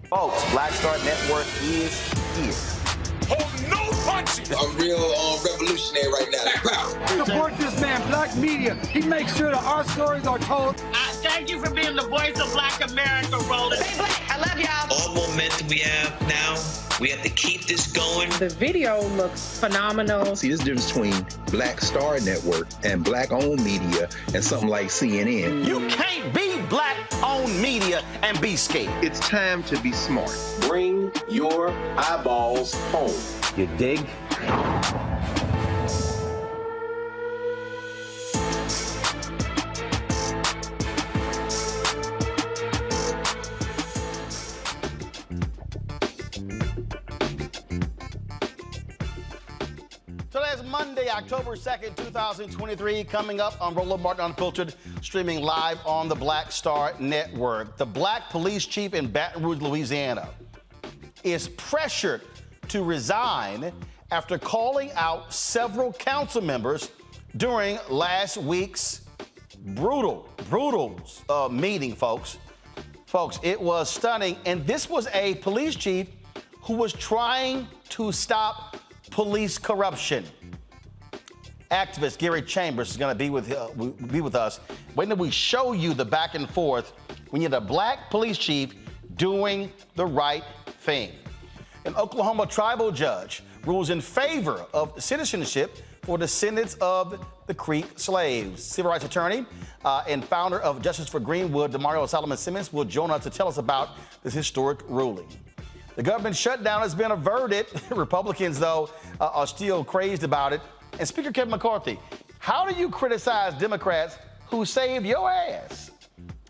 Folks, Black Star Network is here. Oh, no punches! I'm real revolutionary right now. Support this man, Black Media. He makes sure that our stories are told. Thank you for being the voice of Black America, Roland. Stay black. I love y'all. All momentum we have now, we have to keep this going. The video looks phenomenal. See, this difference between Black Star Network and Black-owned media and something like CNN. You can't be Black-owned media and be scared. It's time to be smart. Bring your eyeballs home. You dig? Today's Monday, October 2nd, 2023, coming up on Roland Martin Unfiltered, streaming live on the Black Star Network. The black police chief in Baton Rouge, Louisiana, is pressured to resign after calling out several council members during last week's brutal meeting, folks. Folks, it was stunning, and this was a police chief who was trying to stop police corruption. Activist Gary Chambers is going to be with us. Wait until we show you the back and forth when you're the black police chief doing the right thing. An Oklahoma tribal judge rules in favor of citizenship for descendants of the Creek slaves. Civil rights attorney and founder of Justice for Greenwood, Damario Solomon-Simmons, will join us to tell us about this historic ruling. The government shutdown has been averted. Republicans, though, are still crazed about it. And Speaker Kevin McCarthy, how do you criticize Democrats who saved your ass?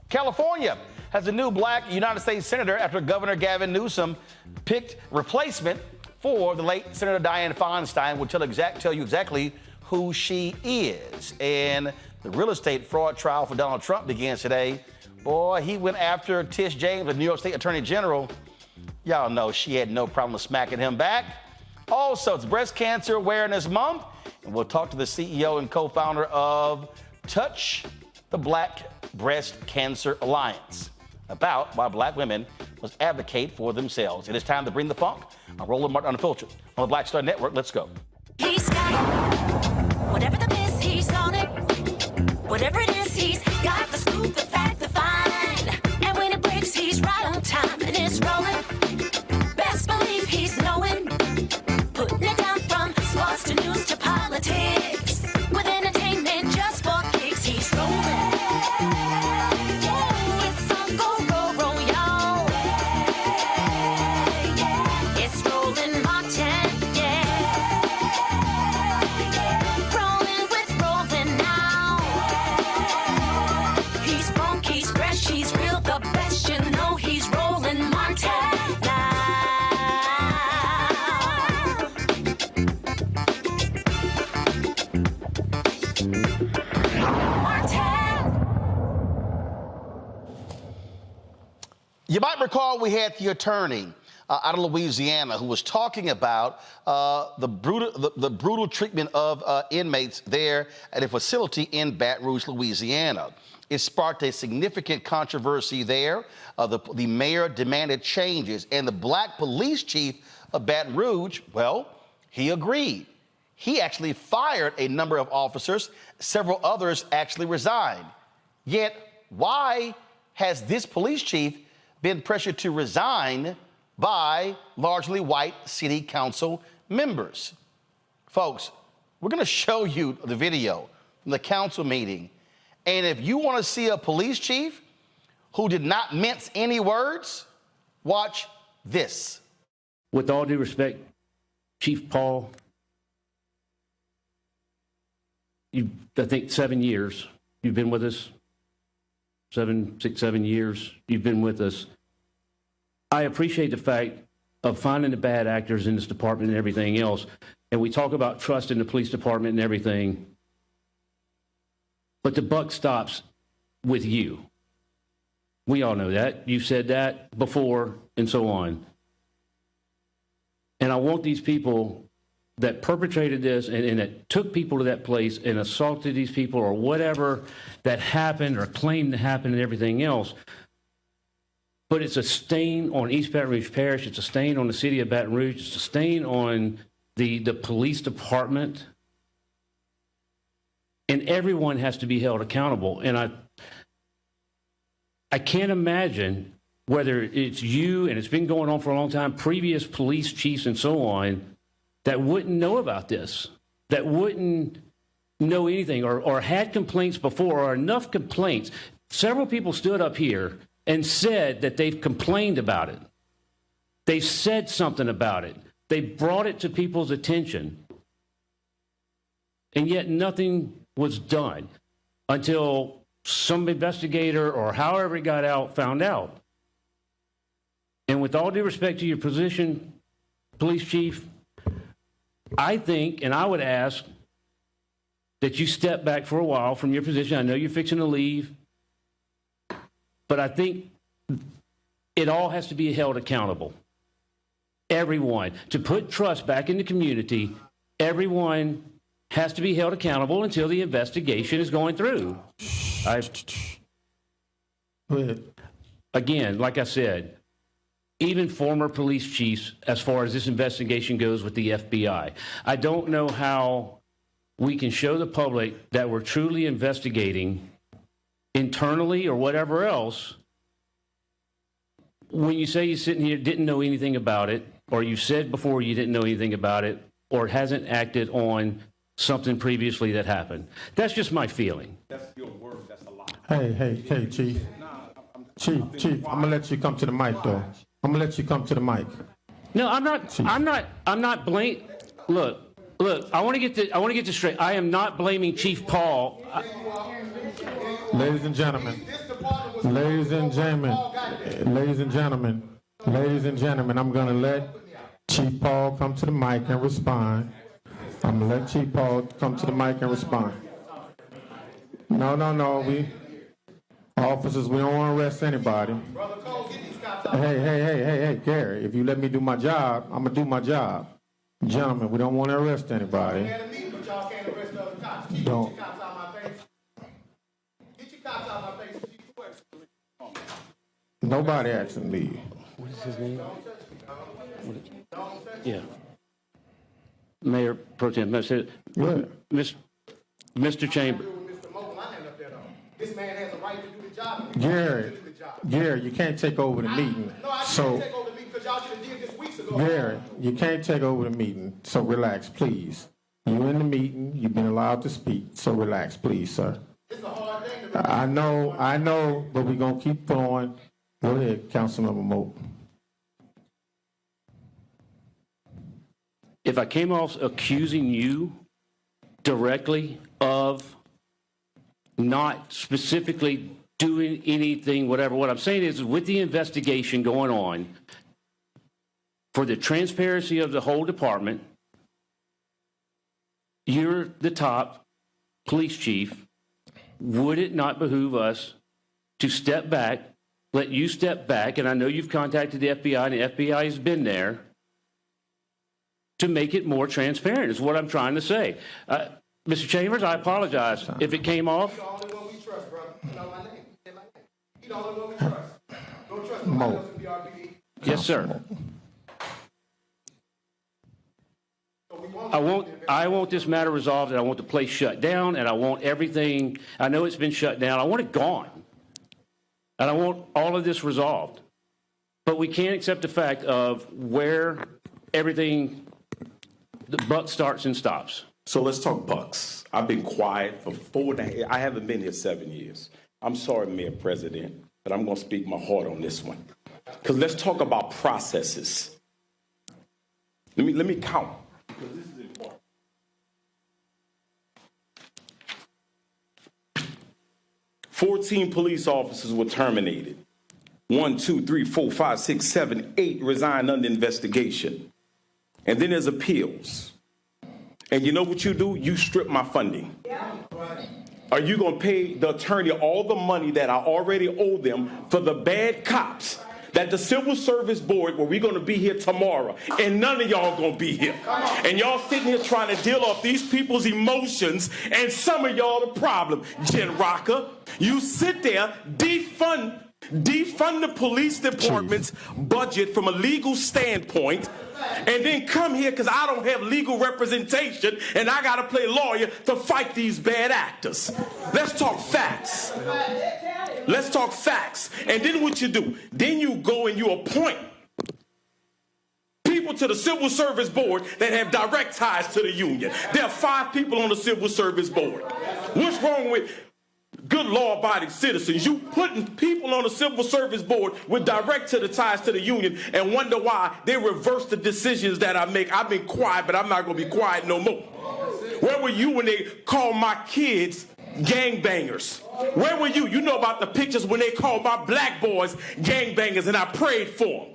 California has a new black United States senator after Governor Gavin Newsome picked replacement for the late Senator Dianne Feinstein. We'll tell you exactly who she is. And the real estate fraud trial for Donald Trump begins today. Boy, he went after Tish James, the New York State Attorney General. Y'all know she had no problem smacking him back. Also, it's Breast Cancer Awareness Month, and we'll talk to the CEO and co-founder of Touch the Black Breast Cancer Alliance about why black women must advocate for themselves. It is time to bring the funk. I'm Roland Martin Unfiltered on the Black Star Network. Let's go. He's got it. Whatever the miss, he's on it. Whatever it is, he's got the scoop, the fact, the find. And when it breaks, he's right on time and it's rolling. Best believe he's knowing. Putting it down from sports to news to politics. With entertainment just for kicks, he's rolling. It's on go, roll, y'all. It's Roland Martin, yeah. You might recall we had the attorney out of Louisiana who was talking about the brutal treatment of inmates there at a facility in Baton Rouge, Louisiana. It sparked a significant controversy there. The mayor demanded changes, and the black police chief of Baton Rouge, well, he agreed. He actually fired a number of officers. Several others actually resigned. Yet, why has this police chief been pressured to resign by largely white city council members? Folks, we're going to show you the video from the council meeting. And if you want to see a police chief who did not mince any words, watch this. With all due respect, Chief Paul, I think 7 years you've been with us. 7 years you've been with us. I appreciate the fact of finding the bad actors in this department and everything else. And we talk about trust in the police department and everything. But the buck stops with you. We all know that. You've said that before and so on. And I want these people that perpetrated this and that took people to that place and assaulted these people or whatever that happened or claimed to happen and everything else. But it's a stain on East Baton Rouge Parish. It's a stain on the city of Baton Rouge. It's a stain on the police department. And everyone has to be held accountable. And I can't imagine whether it's you, and it's been going on for a long time, previous police chiefs and so on, that wouldn't know about this, that wouldn't know anything or had complaints before or enough complaints. Several people stood up here and said that they've complained about it. They said something about it. They brought it to people's attention. And yet nothing was done until some investigator or however it got out found out. And with all due respect to your position, police chief, I think, and I would ask, that you step back for a while from your position. I know you're fixing to leave, but I think it all has to be held accountable. Everyone. To put trust back in the community, everyone has to be held accountable until the investigation is going through. Again, like I said, even former police chiefs, as far as this investigation goes with the FBI. I don't know how we can show the public that we're truly investigating internally or whatever else when you say you're sitting here didn't know anything about it, or you said before you didn't know anything about it, or hasn't acted on something previously that happened. That's just my feeling. That's your word. That's a lot. Hey, Chief. Chief, I'm gonna let you come to the mic, though. I'm gonna let you come to the mic. No, I'm not. Chief. I'm not blaming. Look. I want to get this straight. I am not blaming Chief Paul. Ladies and gentlemen, I'm gonna let Chief Paul come to the mic and respond. I'm gonna let Chief Paul come to the mic and respond. No. Officers, we don't want to arrest anybody. Hey, Gary, if you let me do my job, I'm going to do my job. Gentlemen, we don't want to arrest anybody. Don't. Nobody asking me. What is his name? Yeah. Mayor Pro Tem. Mr. Chamber. This man has a right to do the job. Gary, you can't take over the meeting. No, I can't take over the meeting because y'all should have did this weeks ago. Gary, you can't take over the meeting, so relax, please. You're in the meeting. You've been allowed to speak, so relax, please, sir. It's a hard thing to I know, but we're going to keep going. Go ahead, Councilmember Moat. If I came off accusing you directly of not specifically doing anything, whatever, what I'm saying is with the investigation going on, for the transparency of the whole department, you're the top police chief. Would it not behoove us to step back let you step back, and I know you've contacted the FBI, and the FBI has been there, to make it more transparent, is what I'm trying to say. Mr. Chambers, I apologize if it came off. You're the only one we trust, brother. You know my name. You're the only one we trust. Don't trust nobody else in BRPD. Yes, sir. I want this matter resolved, and I want the place shut down, and I want everything. I know it's been shut down. I want it gone. And I want all of this resolved. But we can't accept the fact of where everything, the buck starts and stops. So let's talk bucks. I've been quiet for 4.5. I haven't been here 7 years. I'm sorry, Mayor President, but I'm going to speak my heart on this one. Because let's talk about processes. Let me count. Because this is important. 14 police officers were terminated. 1, 2, 3, 4, 5, 6, 7, 8 resigned under investigation. And then there's appeals. And you know what you do? You strip my funding. Yeah. Are you going to pay the attorney all the money that I already owe them for the bad cops that the Civil Service Board, where we're going to be here tomorrow, and none of y'all going to be here. And y'all sitting here trying to deal off these people's emotions, and some of y'all the problem. Jen Rocker, you sit there, defund the police department's budget from a legal standpoint, and then come here because I don't have legal representation and I got to play lawyer to fight these bad actors. Let's talk facts. Let's talk facts. And then what you do? Then you go and you appoint people to the Civil Service Board that have direct ties to the union. There are 5 people on the Civil Service Board. What's wrong with good law-abiding citizens? You putting people on the Civil Service Board with direct ties to the union and wonder why they reverse the decisions that I make. I've been quiet, but I'm not going to be quiet no more. Where were you when they called my kids gangbangers? Where were you? You know about the pictures when they called my black boys gangbangers, and I prayed for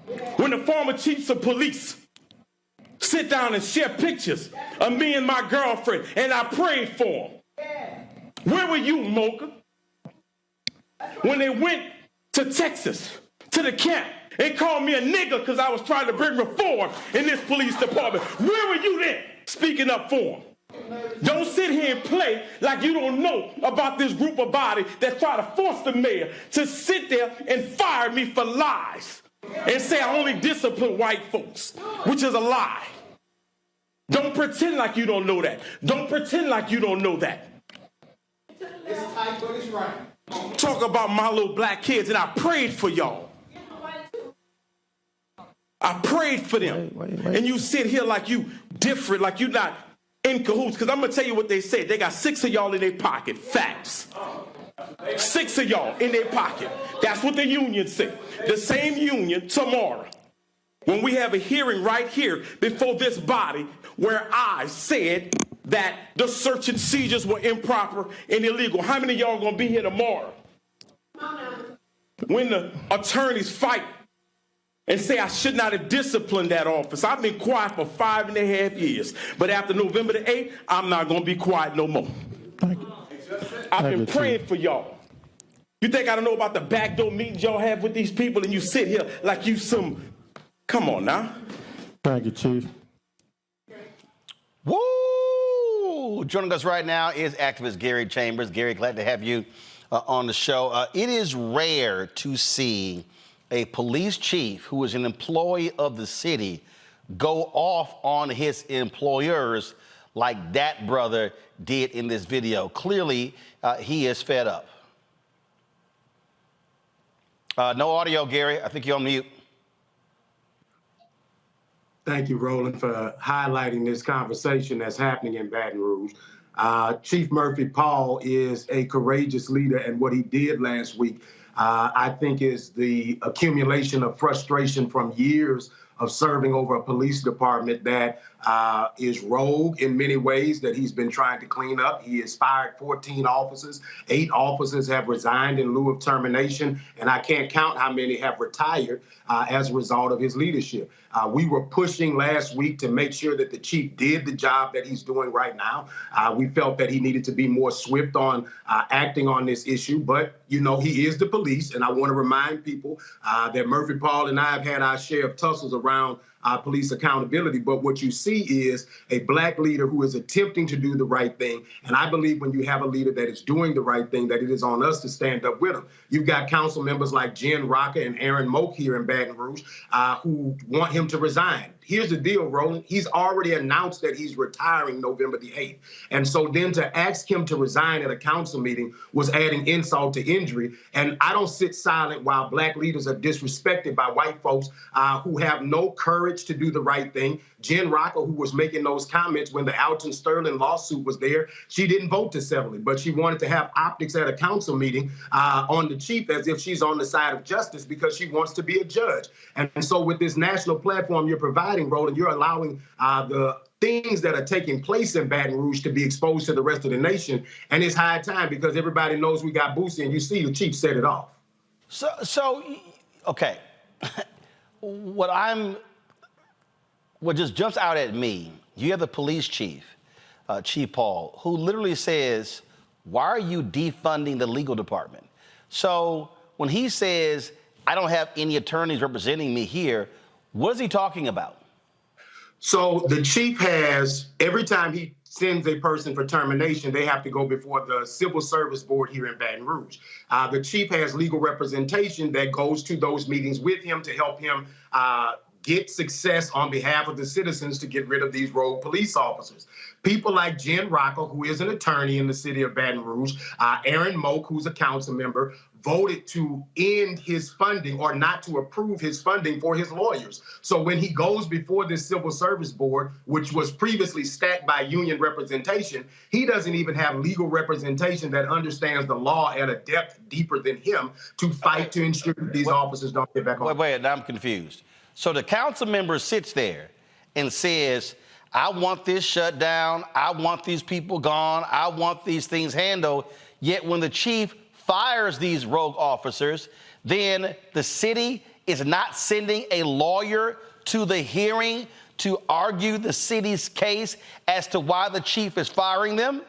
them. When the former chiefs of police sit down and share pictures of me and my girlfriend, and I prayed for them. Where were you, Mocha, when they went to Texas, to the camp, and called me a nigger because I was trying to bring reform in this police department? Where were you then, speaking up for them? Don't sit here and play like you don't know about this group of body that try to force the mayor to sit there and fire me for lies and say I only discipline white folks, which is a lie. Don't pretend like you don't know that. Don't pretend like you don't know that. It's tight, but it's right. Talk about my little black kids, and I prayed for y'all. I prayed for them. And you sit here like you different, like you not in cahoots. Because I'm going to tell you what they said. They got 6 of y'all in their pocket. Facts. 6 of y'all in their pocket. That's what the union said. The same union tomorrow, when we have a hearing right here before this body, where I said that the search and seizures were improper and illegal. How many of y'all gonna be here tomorrow when the attorneys fight and say I should not have disciplined that officer? I've been quiet for 5.5 years, but after November the 8th, I'm not gonna be quiet no more. I've been praying for y'all. You think I don't know about the backdoor meetings y'all have with these people, and you sit here like you some, come on now. Thank you, Chief. Woo! Joining us right now is activist Gary Chambers. Gary, glad to have you on the show. It is rare to see a police chief who is an employee of the city go off on his employers like that brother did in this video. Clearly, he is fed up. No audio, Gary. I think you're on mute. Thank you, Roland, for highlighting this conversation that's happening in Baton Rouge. Chief Murphy Paul is a courageous leader, and what he did last week, I think, is the accumulation of frustration from years of serving over a police department that is rogue in many ways that he's been trying to clean up. He has fired 14 officers. 8 officers have resigned in lieu of termination, and I can't count how many have retired as a result of his leadership. We were pushing last week to make sure that the chief did the job that he's doing right now. We felt that he needed to be more swift on acting on this issue, but, you know, he is the police, and I want to remind people that Murphy Paul and I have had our share of tussles around police accountability. But what you see is a black leader who is attempting to do the right thing. And I believe when you have a leader that is doing the right thing, that it is on us to stand up with him. You've got council members like Jen Rocker and Aaron Moak here in Baton Rouge who want him to resign. Here's the deal, Roland. He's already announced that he's retiring November the 8th. And so then to ask him to resign at a council meeting was adding insult to injury. And I don't sit silent while black leaders are disrespected by white folks who have no courage to do the right thing. Jen Rocker, who was making those comments when the Alton Sterling lawsuit was there, she didn't vote to settle it, but she wanted to have optics at a council meeting on the chief as if she's on the side of justice because she wants to be a judge. And so with this national platform you're providing, Roland, you're allowing the things that are taking place in Baton Rouge to be exposed to the rest of the nation. And it's high time because everybody knows we got Boosie, and you see the chief set it off. So okay, what just jumps out at me, you have the police chief, Chief Paul, who literally says, why are you defunding the legal department? So when he says, I don't have any attorneys representing me here, what is he talking about? So the chief has, every time he sends a person for termination, they have to go before the Civil Service Board here in Baton Rouge. The chief has legal representation that goes to those meetings with him to help him get success on behalf of the citizens to get rid of these rogue police officers. People like Jen Rocker, who is an attorney in the city of Baton Rouge, Aaron Moak, who's a council member, voted to end his funding or not to approve his funding for his lawyers. So when he goes before this Civil Service Board, which was previously stacked by union representation, he doesn't even have legal representation that understands the law at a depth deeper than him to fight to ensure that these officers don't get back on. Wait, now I'm confused. So the council member sits there and says, I want this shut down, I want these people gone, I want these things handled, yet when the chief fires these rogue officers, then the city is not sending a lawyer to the hearing to argue the city's case as to why the chief is firing them?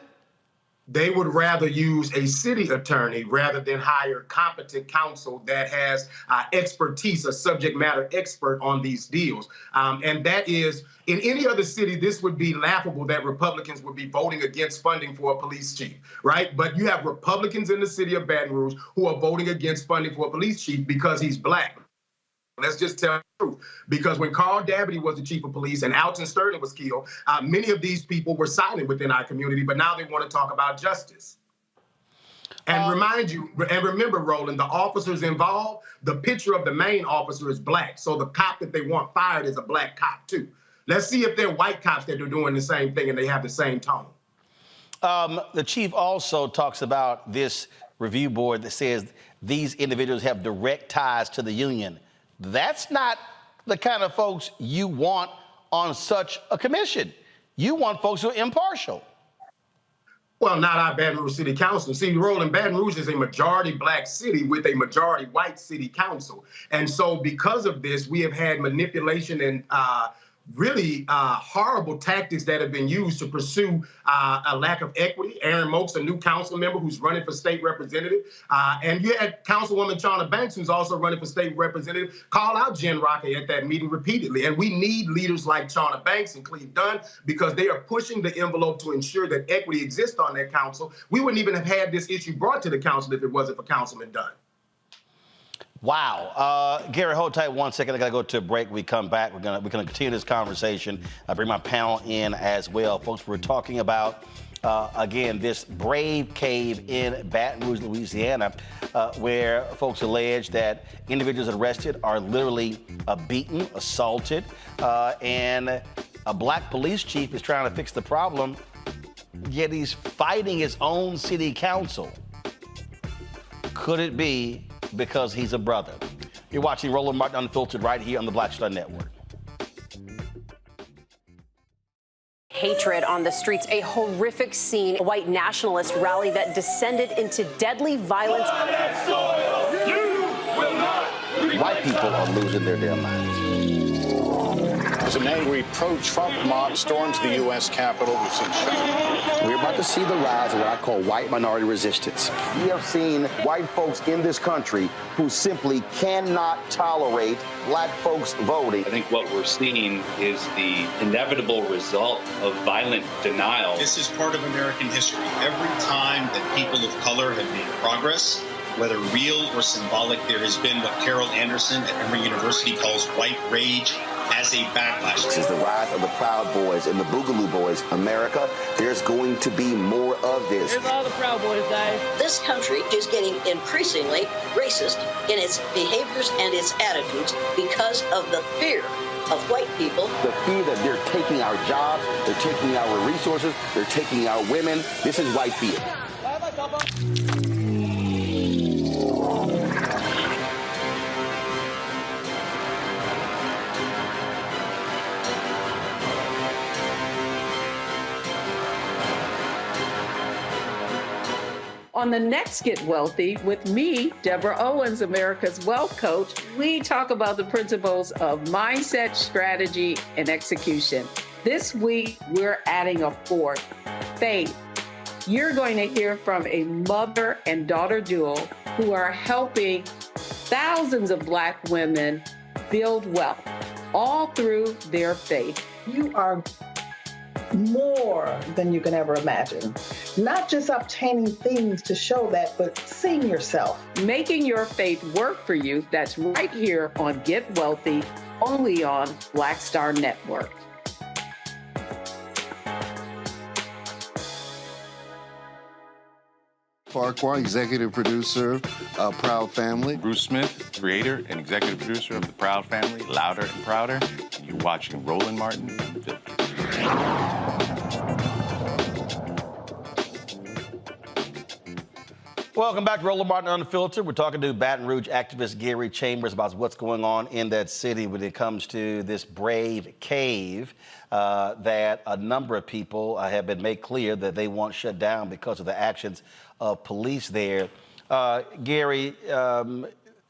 They would rather use a city attorney rather than hire competent counsel that has expertise, a subject matter expert on these deals. And that is, in any other city, this would be laughable that Republicans would be voting against funding for a police chief, right? But you have Republicans in the city of Baton Rouge who are voting against funding for a police chief because he's black. Let's just tell the truth. Because when Carl Dabney was the chief of police and Alton Sterling was killed, many of these people were silent within our community, but now they want to talk about justice. And remember, Roland, the officers involved, the picture of the main officer is black. So the cop that they want fired is a black cop, too. Let's see if they're white cops that are doing the same thing and they have the same tone. The chief also talks about this review board that says these individuals have direct ties to the union. That's not the kind of folks you want on such a commission. You want folks who are impartial. Well, not our Baton Rouge City Council. See, Roland, Baton Rouge is a majority black city with a majority white city council. And so because of this, we have had manipulation and really horrible tactics that have been used to pursue a lack of equity. Aaron Moak's a new council member who's running for state representative. And you had Councilwoman Chawna Banks, who's also running for state representative, call out Jen Rocker at that meeting repeatedly. And we need leaders like Chawna Banks and Cleve Dunn because they are pushing the envelope to ensure that equity exists on that council. We wouldn't even have had this issue brought to the council if it wasn't for Councilman Dunn. Wow. Gary, hold tight 1 second. I got to go to a break. We come back. We're gonna continue this conversation. I bring my panel in as well. Folks, we're talking about, again, this brave cave in Baton Rouge, Louisiana, where folks allege that individuals arrested are literally beaten, assaulted, and a black police chief is trying to fix the problem, yet he's fighting his own city council. Could it be because he's a brother? You're watching Roland Martin Unfiltered right here on the Black Star Network. hatred on the streets, a horrific scene, a white nationalist rally that descended into deadly violence. White people are losing their damn minds. As an angry pro-Trump mob storms the U.S. Capitol, we've seen shutdown. We're about to see the rise of what I call white minority resistance. We have seen white folks in this country who simply cannot tolerate black folks voting. I think what we're seeing is the inevitable result of violent denial. This is part of American history. Every time that people of color have made progress, whether real or symbolic, there has been what Carol Anderson at Emory University calls white rage as a backlash. This is the rise of the Proud Boys and the Boogaloo Boys. America, there's going to be more of this. Here's all the Proud Boys, guys. This country is getting increasingly racist in its behaviors and its attitudes because of the fear of white people. The fear that they're taking our jobs, they're taking our resources, they're taking our women. This is white fear. On the next Get Wealthy with me, Deborah Owens, America's Wealth Coach, we talk about the principles of mindset, strategy, and execution. This week, we're adding a fourth, faith. You're going to hear from a mother and daughter duo who are helping thousands of Black women build wealth, all through their faith. You are more than you can ever imagine. Not just obtaining things to show that, but seeing yourself. Making your faith work for you. That's right here on Get Wealthy, only on Black Star Network. Farquhar, executive producer of Proud Family. Bruce Smith, creator and executive producer of The Proud Family, Louder and Prouder. And you're watching Roland Martin Unfiltered. Welcome back to Roland Martin Unfiltered. We're talking to Baton Rouge activist Gary Chambers about what's going on in that city when it comes to this brave cave that a number of people have been made clear that they want shut down because of the actions of police there. Gary,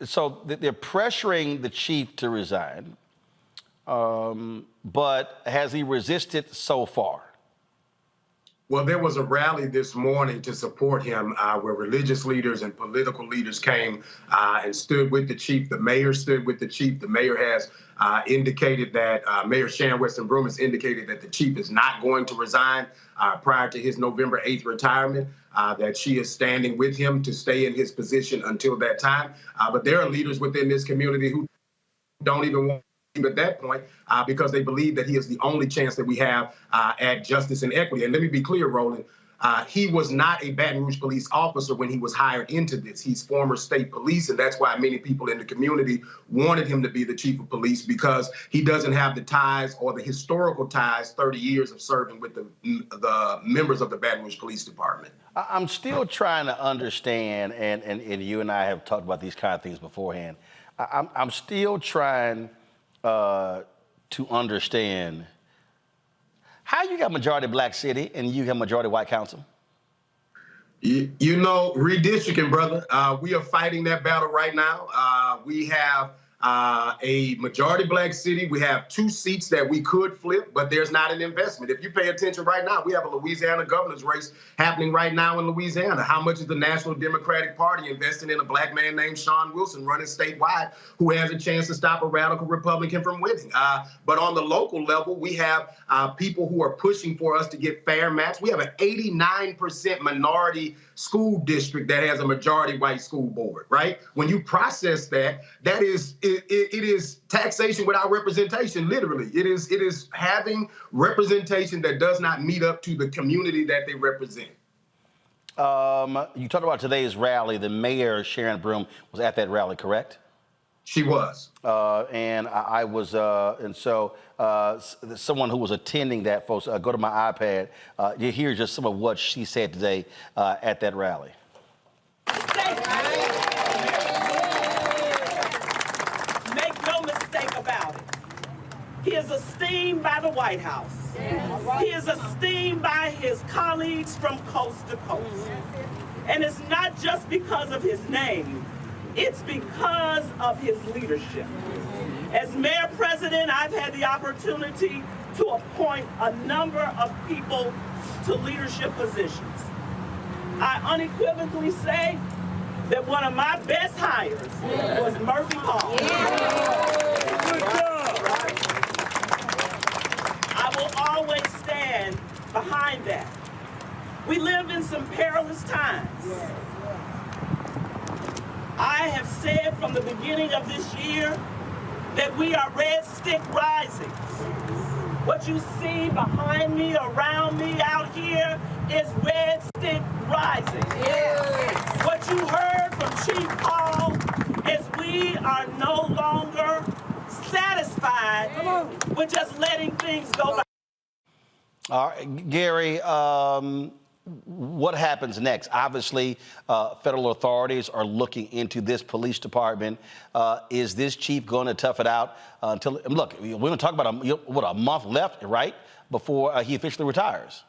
so they're pressuring the chief to resign, but has he resisted so far? Well, there was a rally this morning to support him where religious leaders and political leaders came and stood with the chief. The mayor stood with the chief. The mayor has indicated that Mayor Shan Weston Broome has indicated that the chief is not going to resign prior to his November 8th retirement, that she is standing with him to stay in his position until that time. But there are leaders within this community who don't even want at that point because they believe that he is the only chance that we have at justice and equity. And let me be clear, Roland, he was not a Baton Rouge police officer when he was hired into this. He's former state police, and that's why many people in the community wanted him to be the chief of police, because he doesn't have the ties or the historical ties, 30 years of serving with the members of the Baton Rouge Police Department. I'm still trying to understand, and you and I have talked about these kind of things beforehand. I'm still trying to understand how you got majority Black city and you have majority white council. You know, redistricting, brother. We are fighting that battle right now. We have a majority Black city. We have 2 seats that we could flip, but there's not an investment. If you pay attention right now, we have a Louisiana governor's race happening right now in Louisiana. How much is the National Democratic Party investing in a Black man named Sean Wilson running statewide who has a chance to stop a radical Republican from winning? But on the local level, we have people who are pushing for us to get fair maps. We have an 89% minority school district that has a majority white school board, right? When you process that, that is it is taxation without representation, literally. It is having representation that does not meet up to the community that they represent. You talked about today's rally. The mayor, Sharon Broome, was at that rally, correct? She was. And I was, and so someone who was attending that, folks, go to my iPad. You hear just some of what she said today at that rally. Make no mistake about it. He is esteemed by the White House. He is esteemed by his colleagues from coast to coast. And it's not just because of his name, it's because of his leadership. As mayor president, I've had the opportunity to appoint a number of people to leadership positions. I unequivocally say that one of my best hires was Murphy Paul. Good job. I will always stand behind that. We live in some perilous times. I have said from the beginning of this year that we are red stick rising. What you see behind me, around me, out here is red stick rising. What you heard from Chief Paul is we are no longer satisfied with just letting things go by. All right, Gary, what happens next? Obviously, federal authorities are looking into this police department. Is this chief going to tough it out until, look, we're going to talk about, a month left, right, before he officially retires?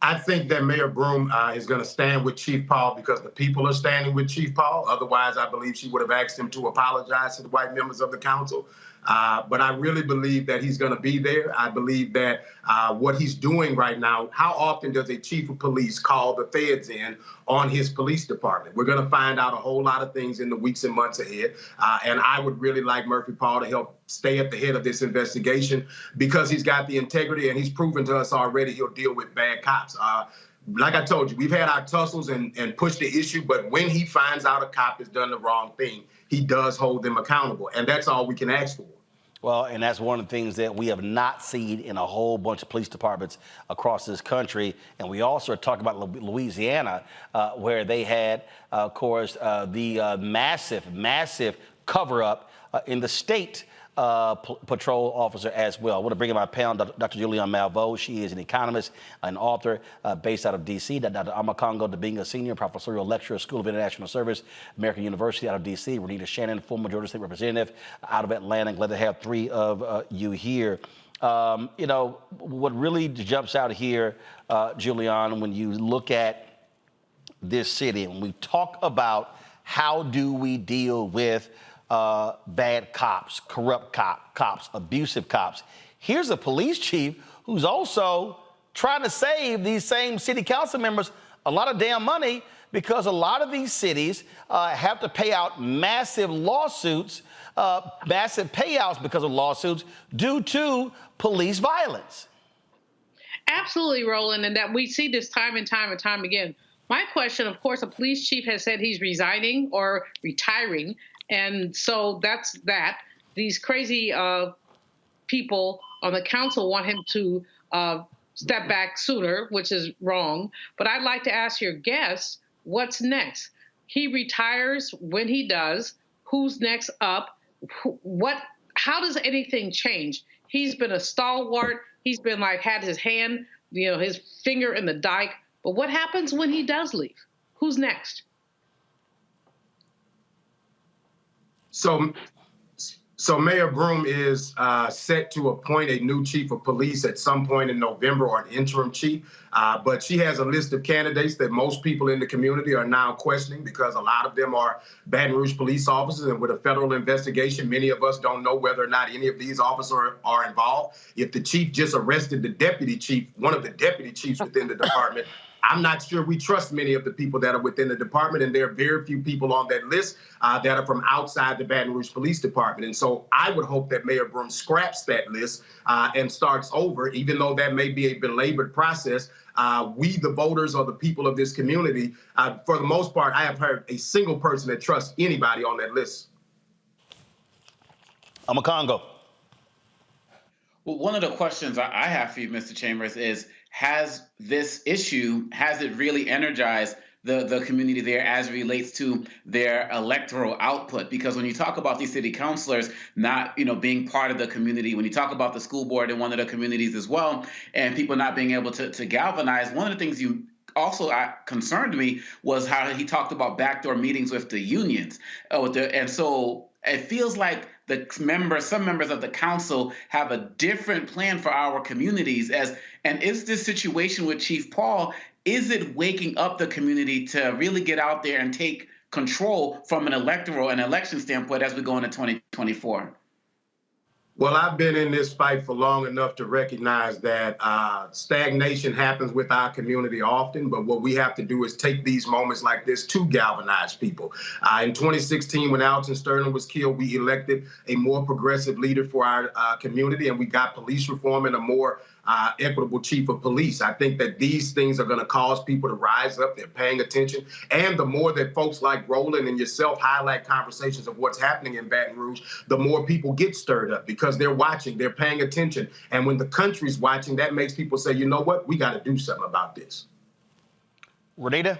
I think that Mayor Broome is going to stand with Chief Paul because the people are standing with Chief Paul. Otherwise, I believe she would have asked him to apologize to the white members of the council. But I really believe that he's going to be there. I believe that what he's doing right now, how often does a chief of police call the feds in on his police department? We're going to find out a whole lot of things in the weeks and months ahead. And I would really like Murphy Paul to help stay at the head of this investigation because he's got the integrity and he's proven to us already he'll deal with bad cops. Like I told you, we've had our tussles and pushed the issue, but when he finds out a cop has done the wrong thing, he does hold them accountable. And that's all we can ask for. Well, and that's one of the things that we have not seen in a whole bunch of police departments across this country. And we also are talking about Louisiana, where they had, of course, the massive cover-up in the state patrol officer as well. I want to bring in my panel, Dr. Julianne Malveaux. She is an economist, an author based out of D.C. Dr. Amakongo being a senior professorial lecturer, School of International Service, American University out of D.C. Renita Shannon, former Georgia State Representative out of Atlanta. Glad to have three of you here. What really jumps out here, Julianne, when you look at this city, when we talk about how do we deal with bad cops, corrupt cops, abusive cops. Here's a police chief who's also trying to save these same city council members a lot of damn money because a lot of these cities have to pay out massive lawsuits, massive payouts because of lawsuits due to police violence. Absolutely, Roland, and that we see this time and time and time again. My question, of course, a police chief has said he's resigning or retiring. And so that's that. These crazy people on the council want him to step back sooner, which is wrong. But I'd like to ask your guests, what's next? He retires. When he does, who's next up? How does anything change? He's been a stalwart. He's been had his hand, his finger in the dike. But what happens when he does leave? Who's next? So Mayor Broome is set to appoint a new chief of police at some point in November, or an interim chief. But she has a list of candidates that most people in the community are now questioning because a lot of them are Baton Rouge police officers. And with a federal investigation, many of us don't know whether or not any of these officers are involved. If the chief just arrested the deputy chief, one of the deputy chiefs within the department, I'm not sure we trust many of the people that are within the department, and there are very few people on that list that are from outside the Baton Rouge Police Department. And so I would hope that Mayor Broome scraps that list and starts over, even though that may be a belabored process. We, the voters or the people of this community, for the most part, I have heard a single person that trusts anybody on that list. Amakongo. Well, one of the questions I have for you, Mr. Chambers, is has it really energized the community there as it relates to their electoral output? Because when you talk about these city councilors not, being part of the community, when you talk about the school board in one of the communities as well, and people not being able to galvanize, one of the things you also concerned me was how he talked about backdoor meetings with the unions. And so it feels like some members of the council have a different plan for our communities. And is this situation with Chief Paul, is it waking up the community to really get out there and take control from an electoral and election standpoint as we go into 2024? Well, I've been in this fight for long enough to recognize that stagnation happens with our community often, but what we have to do is take these moments like this to galvanize people. In 2016, when Alton Sterling was killed, we elected a more progressive leader for our community, and we got police reform and a more equitable chief of police. I think that these things are going to cause people to rise up. They're paying attention. And the more that folks like Roland and yourself highlight conversations of what's happening in Baton Rouge, the more people get stirred up because they're watching, they're paying attention. And when the country's watching, that makes people say, you know what, we got to do something about this. Renita?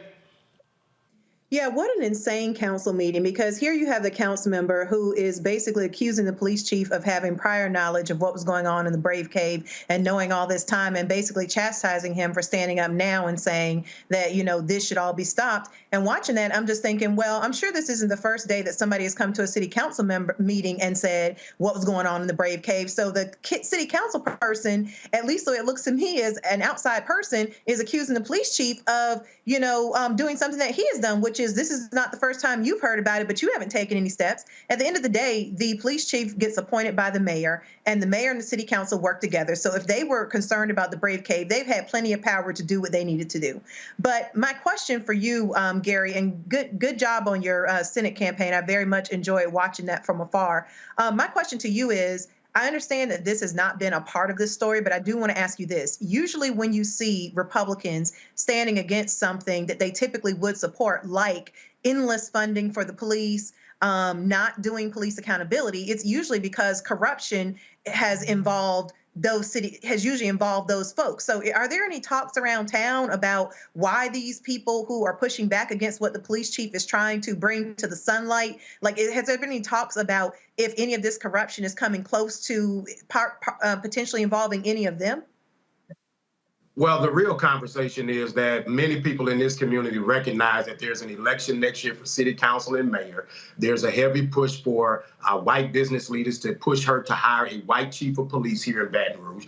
Yeah, what an insane council meeting, because here you have the council member who is basically accusing the police chief of having prior knowledge of what was going on in the Brave Cave and knowing all this time and basically chastising him for standing up now and saying that, you know, this should all be stopped. And watching that, I'm just thinking, well, I'm sure this isn't the first day that somebody has come to a city council member meeting and said what was going on in the Brave Cave. So the city council person, at least so it looks to me as an outside person, is accusing the police chief of, you know, doing something that he has done, which is this is not the first time you've heard about it, but you haven't taken any steps. At the end of the day, the police chief gets appointed by the mayor, and the mayor and the city council work together. So if they were concerned about the Brave Cave, they've had plenty of power to do what they needed to do. But my question for you, Gary, and good job on your Senate campaign. I very much enjoyed watching that from afar. My question to you is, I understand that this has not been a part of this story, but I do want to ask you this. Usually when you see Republicans standing against something that they typically would support, like endless funding for the police, not doing police accountability, it's usually because corruption has usually involved those folks. So are there any talks around town about why these people who are pushing back against what the police chief is trying to bring to the sunlight, like has there been any talks about if any of this corruption is coming close to potentially involving any of them? Well, the real conversation is that many people in this community recognize that there's an election next year for city council and mayor. There's a heavy push for white business leaders to push her to hire a white chief of police here in Baton Rouge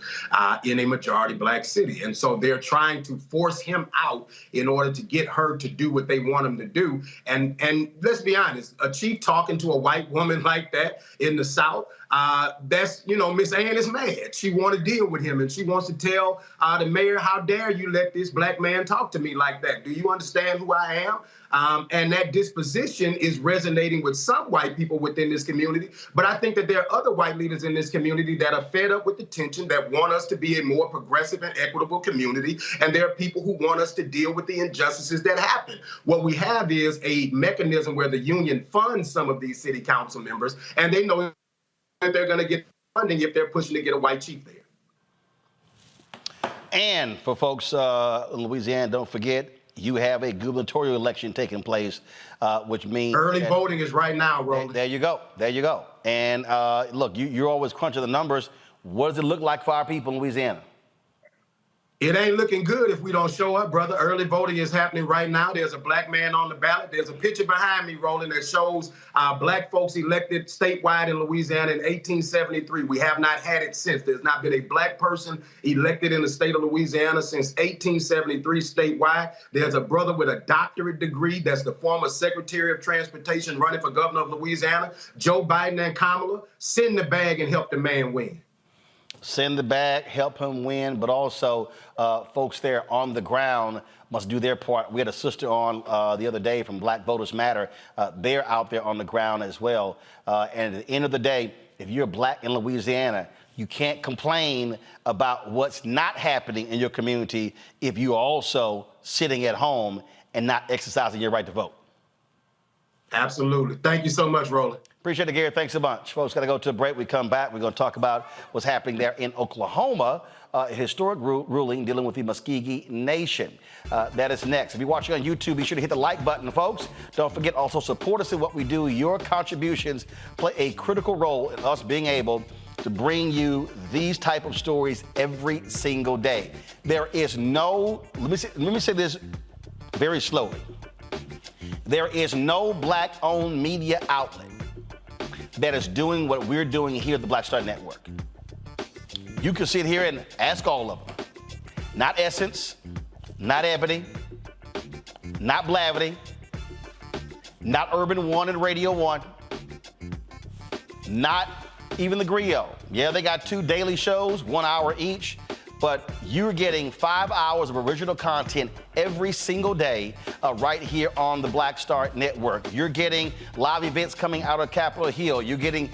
in a majority black city. And so they're trying to force him out in order to get her to do what they want him to do. And let's be honest, a chief talking to a white woman like that in the South, that's, you know, Miss Ann is mad. She wants to deal with him, and she wants to tell the mayor, how dare you let this black man talk to me like that? Do you understand who I am? And that disposition is resonating with some white people within this community. But I think that there are other white leaders in this community that are fed up with the tension, that want us to be a more progressive and equitable community. And there are people who want us to deal with the injustices that happen. What we have is a mechanism where the union funds some of these city council members, and they know that they're going to get funding if they're pushing to get a white chief there. And for folks in Louisiana, don't forget, you have a gubernatorial election taking place, which means early voting is right now, Roland. There you go. There you go. And look, you're always crunching the numbers. What does it look like for our people in Louisiana? It ain't looking good if we don't show up, brother. Early voting is happening right now. There's a black man on the ballot. There's a picture behind me, Roland, that shows black folks elected statewide in Louisiana in 1873. We have not had it since. There's not been a black person elected in the state of Louisiana since 1873 statewide. There's a brother with a doctorate degree that's the former Secretary of Transportation running for governor of Louisiana. Joe Biden and Kamala, send the bag and help the man win. Send the bag, help him win, but also folks there on the ground must do their part. We had a sister on the other day from Black Voters Matter. They're out there on the ground as well. And at the end of the day, if you're black in Louisiana, you can't complain about what's not happening in your community if you're also sitting at home and not exercising your right to vote. Absolutely. Thank you so much, Roland. Appreciate it, Gary. Thanks a bunch. Folks, got to go to a break. We come back. We're going to talk about what's happening there in Oklahoma, a historic ruling dealing with the Muscogee Nation. That is next. If you're watching on YouTube, be sure to hit the like button, folks. Don't forget, also support us in what we do. Your contributions play a critical role in us being able to bring you these type of stories every single day. There is no, let me say this very slowly. There is no black-owned media outlet that is doing what we're doing here at the Black Star Network. You can sit here and ask all of them. Not Essence, not Ebony, not Blavity, not Urban One and Radio One, not even the Griot. Yeah, they got 2 daily shows, 1 hour each, but you're getting 5 hours of original content every single day right here on the Black Star Network. You're getting live events coming out of Capitol Hill. You're getting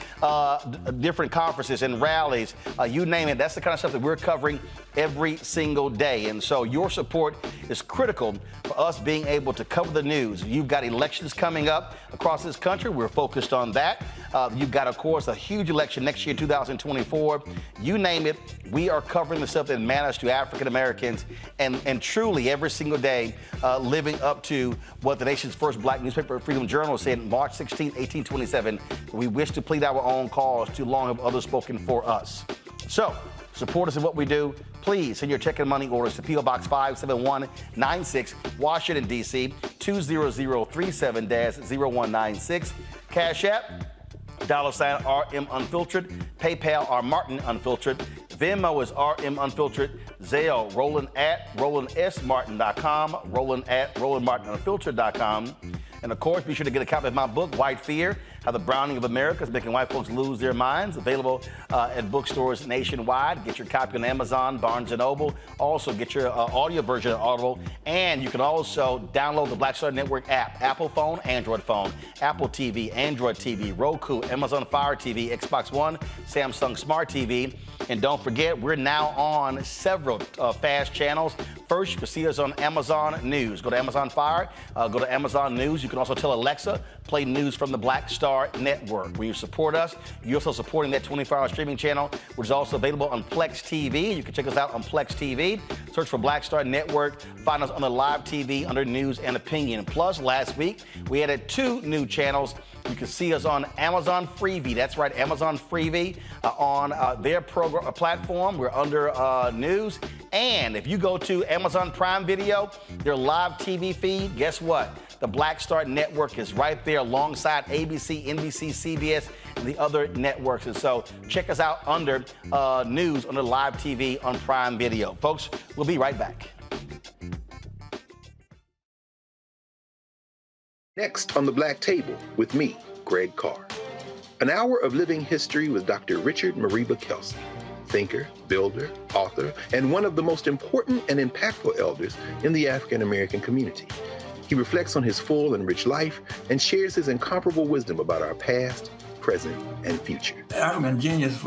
different conferences and rallies. You name it. That's the kind of stuff that we're covering every single day. And so your support is critical for us being able to cover the news. You've got elections coming up across this country. We're focused on that. You've got, of course, a huge election next year, 2024. You name it, we are covering the stuff that matters to African Americans and truly every single day living up to what the nation's first black newspaper, Freedom Journal, said March 16, 1827. We wish to plead our own cause. Too long have others spoken for us. So support us in what we do. Please send your check and money orders to P.O. Box 57196, Washington, D.C., 20037-0196. Cash App, $RM Unfiltered. PayPal, R Martin Unfiltered. Venmo is RM Unfiltered. Zelle, Roland at RolandSMartin.com. Roland at RolandMartinUnfiltered.com. And of course, be sure to get a copy of my book, White Fear, How the Browning of America is Making White Folks Lose Their Minds. Available at bookstores nationwide. Get your copy on Amazon, Barnes & Noble. Also, get your audio version of Audible. And you can also download the Black Star Network app. Apple phone, Android phone, Apple TV, Android TV, Roku, Amazon Fire TV, Xbox One, Samsung Smart TV. And don't forget, we're now on several fast channels. First, you can see us on Amazon News. Go to Amazon Fire, go to Amazon News. You can also tell Alexa, play news from the Black Star Network. When you support us, you're also supporting that 24-hour streaming channel, which is also available on Plex TV. You can check us out on Plex TV. Search for Black Star Network. Find us on the live TV under News and Opinion. Plus, last week, we added 2 new channels. You can see us on Amazon Freevee. That's right, Amazon Freevee on their platform. We're under news. And if you go to Amazon Prime Video, their live TV feed, guess what? The Black Star Network is right there alongside ABC, NBC, CBS, and the other networks. And so check us out under news, under live TV on Prime Video. Folks, we'll be right back. Next on the Black Table with me, Greg Carr. An hour of living history with Dr. Richard Mariba Kelsey, thinker, builder, author, and one of the most important and impactful elders in the African American community. He reflects on his full and rich life and shares his incomparable wisdom about our past, present, and future. African genius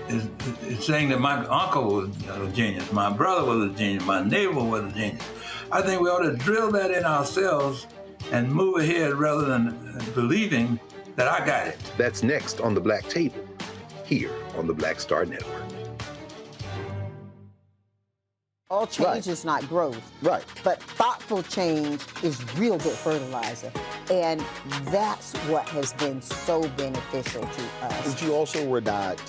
is saying that my uncle was a genius, my brother was a genius, my neighbor was a genius. I think we ought to drill that in ourselves and move ahead rather than believing that I got it. That's next on the Black Table, here on the Black Star Network. All change is not growth. Right. But thoughtful change is real good fertilizer. And that's what has been so beneficial to us. But you also were not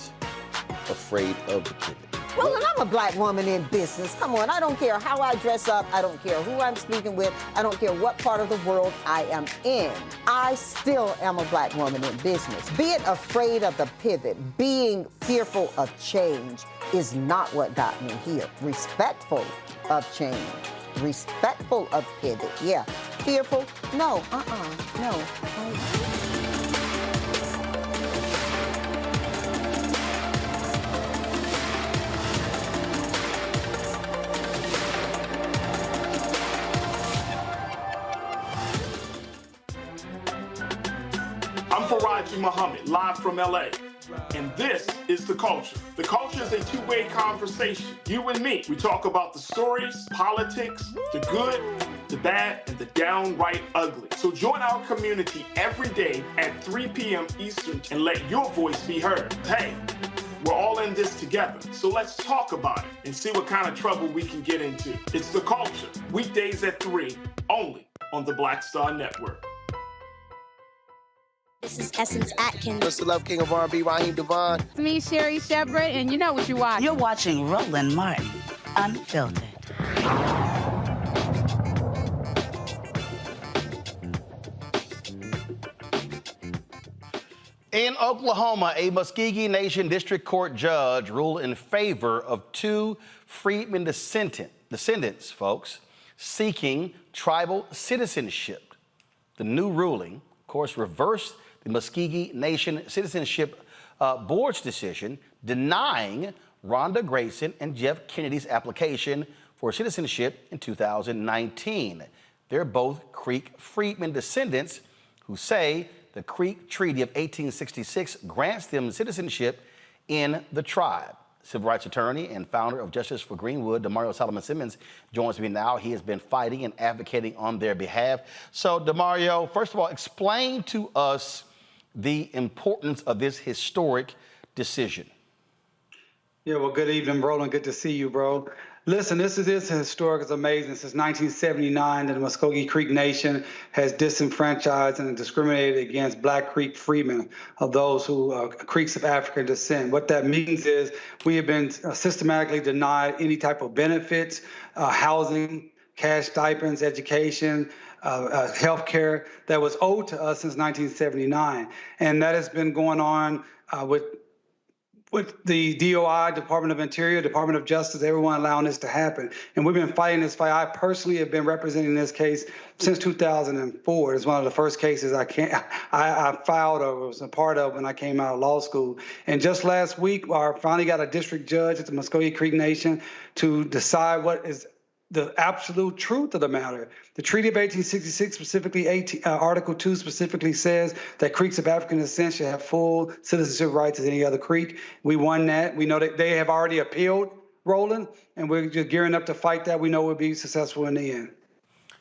afraid of the pivot. Well, and I'm a black woman in business. Come on, I don't care how I dress up. I don't care who I'm speaking with. I don't care what part of the world I am in. I still am a black woman in business. Being afraid of the pivot, being fearful of change is not what got me here. Respectful of change, respectful of pivot, yeah. Fearful, no, no. I'm Faraji Muhammad, live from LA. And this is The Culture. The Culture is a two-way conversation. You and me. We talk about the stories, politics, the good, the bad, and the downright ugly. So join our community every day at 3 p.m. Eastern and let your voice be heard. Hey, we're all in this together. So let's talk about it and see what kind of trouble we can get into. It's The Culture. Weekdays at 3, only on the Black Star Network. This is Essence Atkins. What's the love king of R&B, Raheem Devon? It's me, Sherry Shepard, and you know what you watch. You're watching Roland Martin, Unfiltered. In Oklahoma, a Muskogee Nation District Court judge ruled in favor of two freedmen descendants, folks, seeking tribal citizenship. The new ruling, of course, reversed the Muskogee Nation Citizenship Board's decision denying Rhonda Grayson and Jeff Kennedy's application for citizenship in 2019. They're both Creek freedmen descendants who say the Creek Treaty of 1866 grants them citizenship in the tribe. Civil rights attorney and founder of Justice for Greenwood, Damario Solomon-Simmons, joins me now. He has been fighting and advocating on their behalf. So, Damario, first of all, explain to us the importance of this historic decision. Yeah, well, good evening, Roland. Good to see you, bro. Listen, this is historic. It's amazing. Since 1979, the Muskogee Creek Nation has disenfranchised and discriminated against Black Creek freedmen, of those who are Creeks of African descent. What that means is we have been systematically denied any type of benefits, housing, cash stipends, education, health care that was owed to us since 1979. And that has been going on with the DOI, Department of Interior, Department of Justice, everyone allowing this to happen. And we've been fighting this fight. I personally have been representing this case since 2004. It's one of the first cases I filed or was a part of when I came out of law school. And just last week, I finally got a district judge at the Muskogee Creek Nation to decide what is the absolute truth of the matter. The Treaty of 1866, specifically Article 2, specifically says that Creeks of African descent should have full citizenship rights as any other Creek. We won that. We know that they have already appealed, Roland, and we're just gearing up to fight that. We know we'll be successful in the end.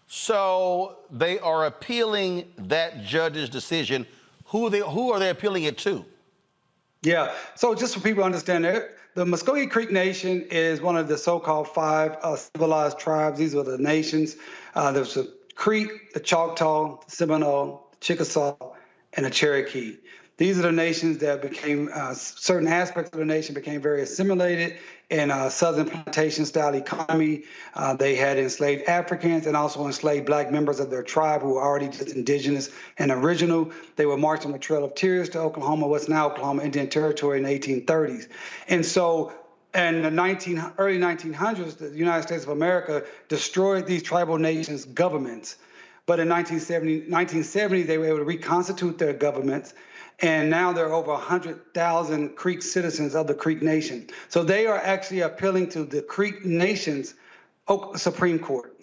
So they are appealing that judge's decision. Who are they appealing it to? Yeah, so just so people understand, the Muskogee Creek Nation is one of the so-called 5 civilized tribes. These are the nations. There's the Creek, the Choctaw, the Seminole, the Chickasaw, and the Cherokee. These are the nations that became, certain aspects of the nation became very assimilated in a southern plantation-style economy. They had enslaved Africans and also enslaved Black members of their tribe who were already just indigenous and original. They were marched on the Trail of Tears to Oklahoma, what's now Oklahoma Indian Territory in the 1830s. And so in the early 1900s, the United States of America destroyed these tribal nations' governments. But in 1970, they were able to reconstitute their governments. And now there are over 100,000 Creek citizens of the Creek Nation. So they are actually appealing to the Creek Nation's Supreme Court.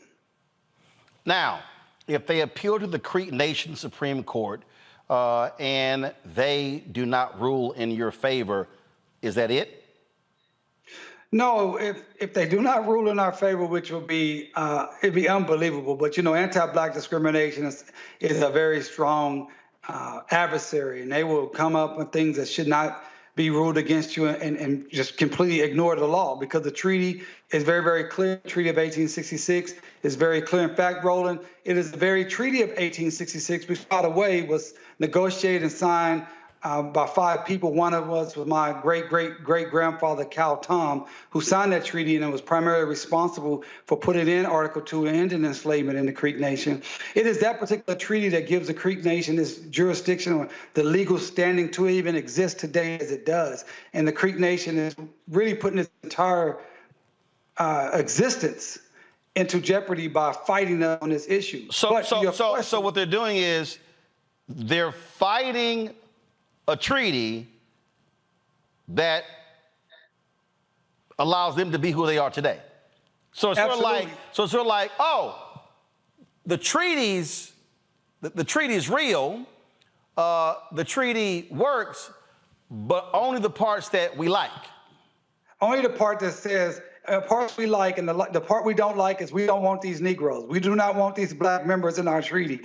Now, if they appeal to the Creek Nation Supreme Court and they do not rule in your favor, is that it? No, if they do not rule in our favor, which would be, it'd be unbelievable. But, you know, anti-Black discrimination is a very strong adversary, and they will come up with things that should not be ruled against you and just completely ignore the law, because the treaty is very, very clear. The Treaty of 1866 is very clear. In fact, Roland, it is the very Treaty of 1866, which, by the way, was negotiated and signed by 5 people. One of us was my great-great-great-grandfather, Cal Tom, who signed that treaty and was primarily responsible for putting in Article 2 and ending enslavement in the Creek Nation. It is that particular treaty that gives the Creek Nation this jurisdiction, or the legal standing to even exist today as it does. And the Creek Nation is really putting its entire existence into jeopardy by fighting on this issue. So what they're doing is they're fighting a treaty that allows them to be who they are today. So it's sort of like, oh, the treaty's real, the treaty works, but only the parts that we like. Only the part that says parts we like, and the part we don't like is we don't want these Negroes. We do not want these Black members in our treaty.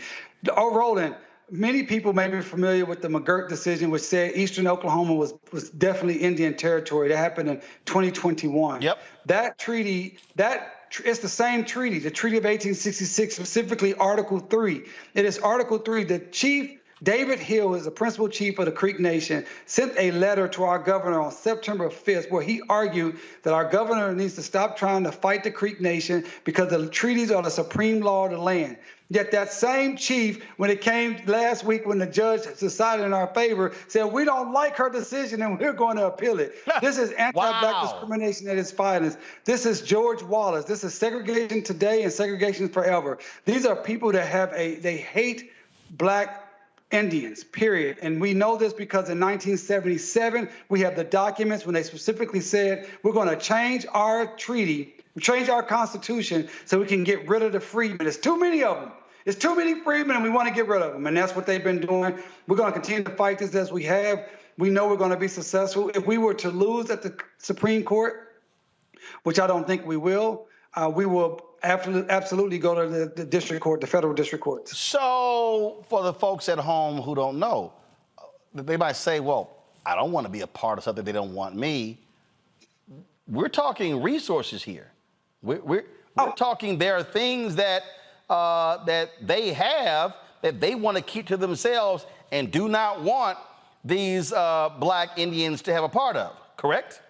Oh, Roland, many people may be familiar with the McGirt decision, which said Eastern Oklahoma was definitely Indian Territory. That happened in 2021. Yep. That treaty, it's the same treaty, the Treaty of 1866, specifically Article 3. It is Article 3. The chief David Hill is the principal chief of the Creek Nation, sent a letter to our governor on September 5th where he argued that our governor needs to stop trying to fight the Creek Nation because the treaties are the supreme law of the land. Yet that same chief, when it came last week when the judge decided in our favor, said, we don't like her decision and we're going to appeal it. This is anti-black discrimination at its finest. This is George Wallace. This is segregation today and segregation forever. These are people that they hate black Indians, period. And we know this because in 1977, we have the documents when they specifically said, we're going to change our treaty, change our constitution so we can get rid of the freedmen. There's too many of them. There's too many freedmen and we want to get rid of them. And that's what they've been doing. We're going to continue to fight this as we have. We know we're going to be successful. If we were to lose at the Supreme Court, which I don't think we will absolutely go to the district court, the federal district courts. So for the folks at home who don't know, they might say, well, I don't want to be a part of something they don't want me. We're talking resources here. We're talking there are things that they have that they want to keep to themselves and do not want these black Indians to have a part of, correct?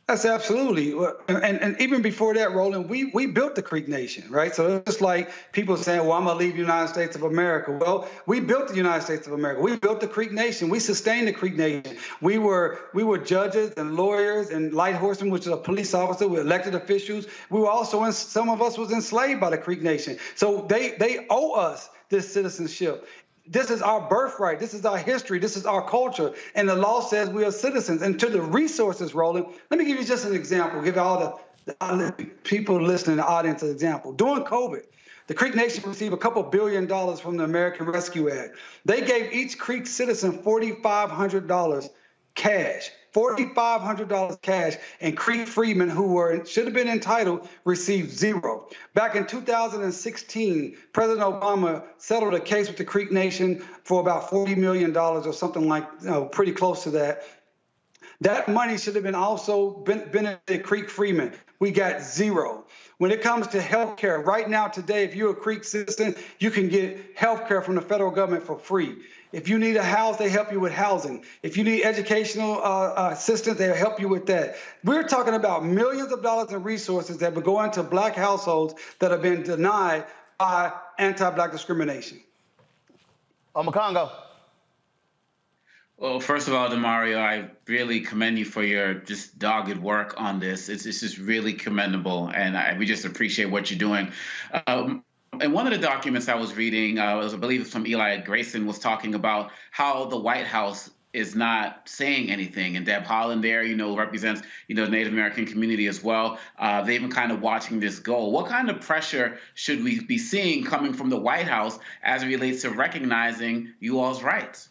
That's absolutely. And even before that, Roland, we built the Creek Nation, right? So it's just like people saying, well, I'm going to leave the United States of America. Well, we built the United States of America. We built the Creek Nation. We sustained the Creek Nation. We were judges and lawyers and light horsemen, which is a police officer. We were elected officials. We were also, some of us was enslaved by the Creek Nation. So they owe us this citizenship. This is our birthright. This is our history. This is our culture. And the law says we are citizens. And to the resources, Roland, let me give you just an example. Give all the people listening, the audience, an example. During COVID, the Creek Nation received $2 billion from the American Rescue Act. They gave each Creek citizen $4,500 cash. $4,500 cash, and Creek freedmen who should have been entitled received zero. Back in 2016, President Obama settled a case with the Creek Nation for about $40 million or something like, pretty close to that. That money should have been also benefited Creek freedmen. We got zero. When it comes to health care, right now, today, if you're a Creek citizen, you can get health care from the federal government for free. If you need a house, they help you with housing. If you need educational assistance, they'll help you with that. We're talking about millions of dollars in resources that would go into black households that have been denied by anti-black discrimination. Omokongo. Well, first of all, Damario, I really commend you for your just dogged work on this. It's just really commendable, and we just appreciate what you're doing. And one of the documents I was reading, I believe from Eli Grayson, was talking about how the White House is not saying anything. And Deb Haaland there, represents, the Native American community as well. They've been kind of watching this go. What kind of pressure should we be seeing coming from the White House as it relates to recognizing you all's rights?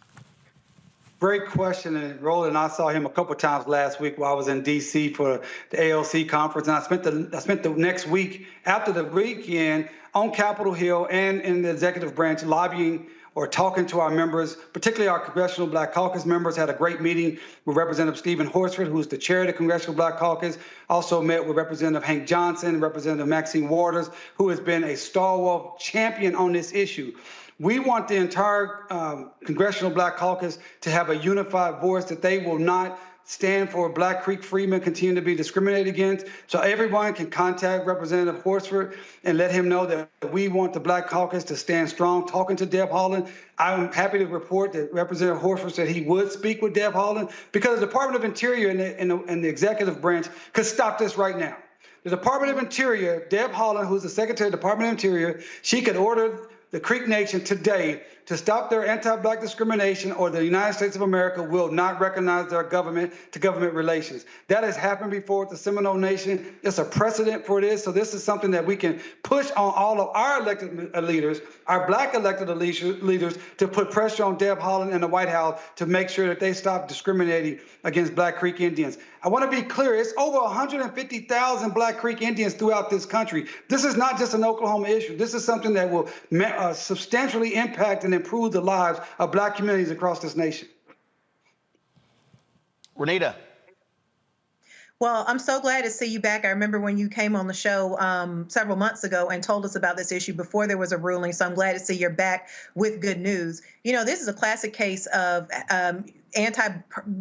Great question, and Roland, I saw him a couple of times last week while I was in D.C. for the ALC conference, and I spent the next week after the weekend on Capitol Hill and in the executive branch lobbying or talking to our members, particularly our Congressional Black Caucus members. Had a great meeting with Representative Stephen Horsford, who's the chair of the Congressional Black Caucus. Also met with Representative Hank Johnson, Representative Maxine Waters, who has been a stalwart champion on this issue. We want the entire Congressional Black Caucus to have a unified voice that they will not stand for Black Creek freedmen continue to be discriminated against. So everyone can contact Representative Horsford and let him know that we want the Black Caucus to stand strong. Talking to Deb Haaland, I'm happy to report that Representative Horsford said he would speak with Deb Haaland because the Department of Interior and the executive branch could stop this right now. The Department of Interior, Deb Haaland, who's the Secretary of the Department of Interior, she could order the Creek Nation today to stop their anti-black discrimination, or the United States of America will not recognize their government-to-government relations. That has happened before with the Seminole Nation. It's a precedent for this, so this is something that we can push on all of our elected leaders, our Black elected leaders, to put pressure on Deb Haaland and the White House to make sure that they stop discriminating against Black Creek Indians. I want to be clear, it's over 150,000 Black Creek Indians throughout this country. This is not just an Oklahoma issue. This is something that will substantially impact and improve the lives of Black communities across this nation. Renita. Well, I'm so glad to see you back. I remember when you came on the show several months ago and told us about this issue before there was a ruling. So I'm glad to see you're back with good news. You know, this is a classic case of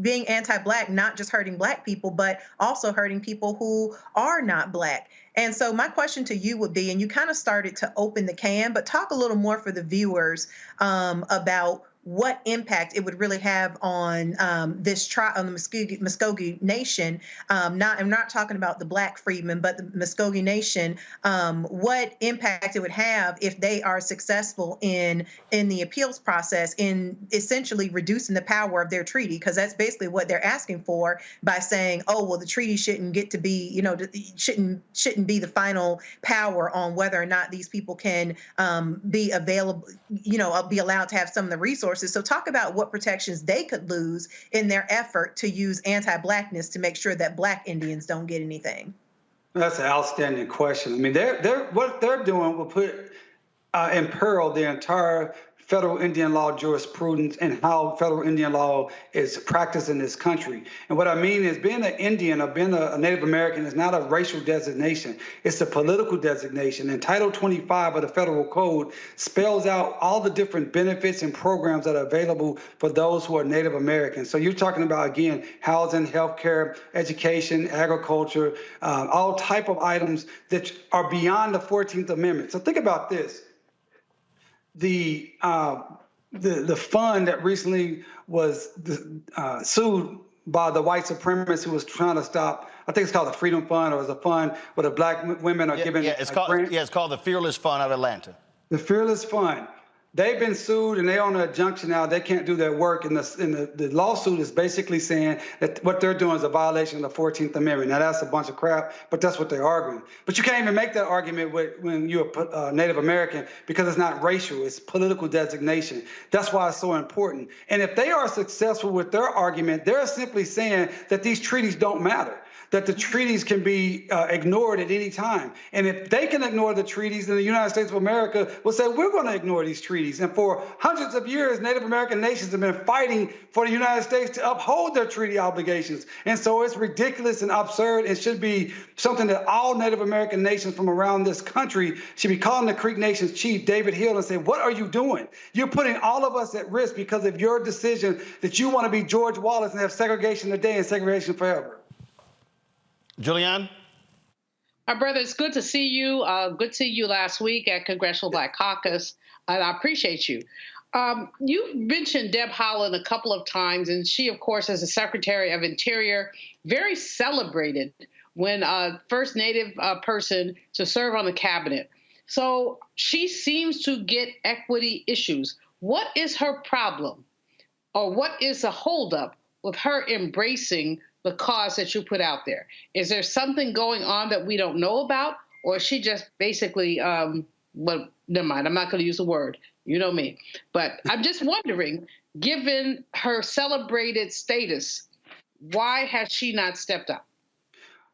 being anti-Black, not just hurting Black people, but also hurting people who are not Black. And so my question to you would be, and you kind of started to open the can, but talk a little more for the viewers about what impact it would really have on this trial on the Muskogee Nation. I'm not talking about the Black freedmen, but the Muskogee Nation. What impact it would have if they are successful in the appeals process, in essentially reducing the power of their treaty, because that's basically what they're asking for by saying, oh, well, the treaty shouldn't get to be, you know, shouldn't be the final power on whether or not these people can be available, you know, be allowed to have some of the resources. So talk about what protections they could lose in their effort to use anti-Blackness to make sure that Black Indians don't get anything. That's an outstanding question. I mean, what they're doing will put in peril the entire federal Indian law jurisprudence and how federal Indian law is practiced in this country. And what I mean is being an Indian or being a Native American is not a racial designation. It's a political designation. And Title 25 of the Federal Code spells out all the different benefits and programs that are available for those who are Native Americans. So you're talking about, again, housing, healthcare, education, agriculture, all type of items that are beyond the 14th Amendment. So think about this. The fund that recently was sued by the white supremacists who was trying to stop, I think it's called the Freedom Fund, or it's a fund where the Black women are given. It's called the Fearless Fund of Atlanta. The Fearless Fund. They've been sued and they're on an injunction now. They can't do their work. And the lawsuit is basically saying that what they're doing is a violation of the 14th Amendment. Now, that's a bunch of crap, but that's what they're arguing. But you can't even make that argument when you're a Native American because it's not racial. It's political designation. That's why it's so important. And if they are successful with their argument, they're simply saying that these treaties don't matter, that the treaties can be ignored at any time. And if they can ignore the treaties, then the United States of America will say, we're going to ignore these treaties. And for hundreds of years, Native American nations have been fighting for the United States to uphold their treaty obligations. And so it's ridiculous and absurd. It should be something that all Native American nations from around this country should be calling the Creek Nation's chief, David Hill, and say, what are you doing? You're putting all of us at risk because of your decision that you want to be George Wallace and have segregation today and segregation forever. Julianne? My brother, it's good to see you. Good to see you last week at Congressional Black Caucus. And I appreciate you. You mentioned Deb Haaland a couple of times, and she, of course, as the Secretary of Interior, very celebrated when first Native person to serve on the cabinet. So she seems to get equity issues. What is her problem? Or what is the holdup with her embracing the cause that you put out there? Is there something going on that we don't know about? Or is she just basically, well, never mind, I'm not going to use the word. You know me. But I'm just wondering, given her celebrated status, why has she not stepped up?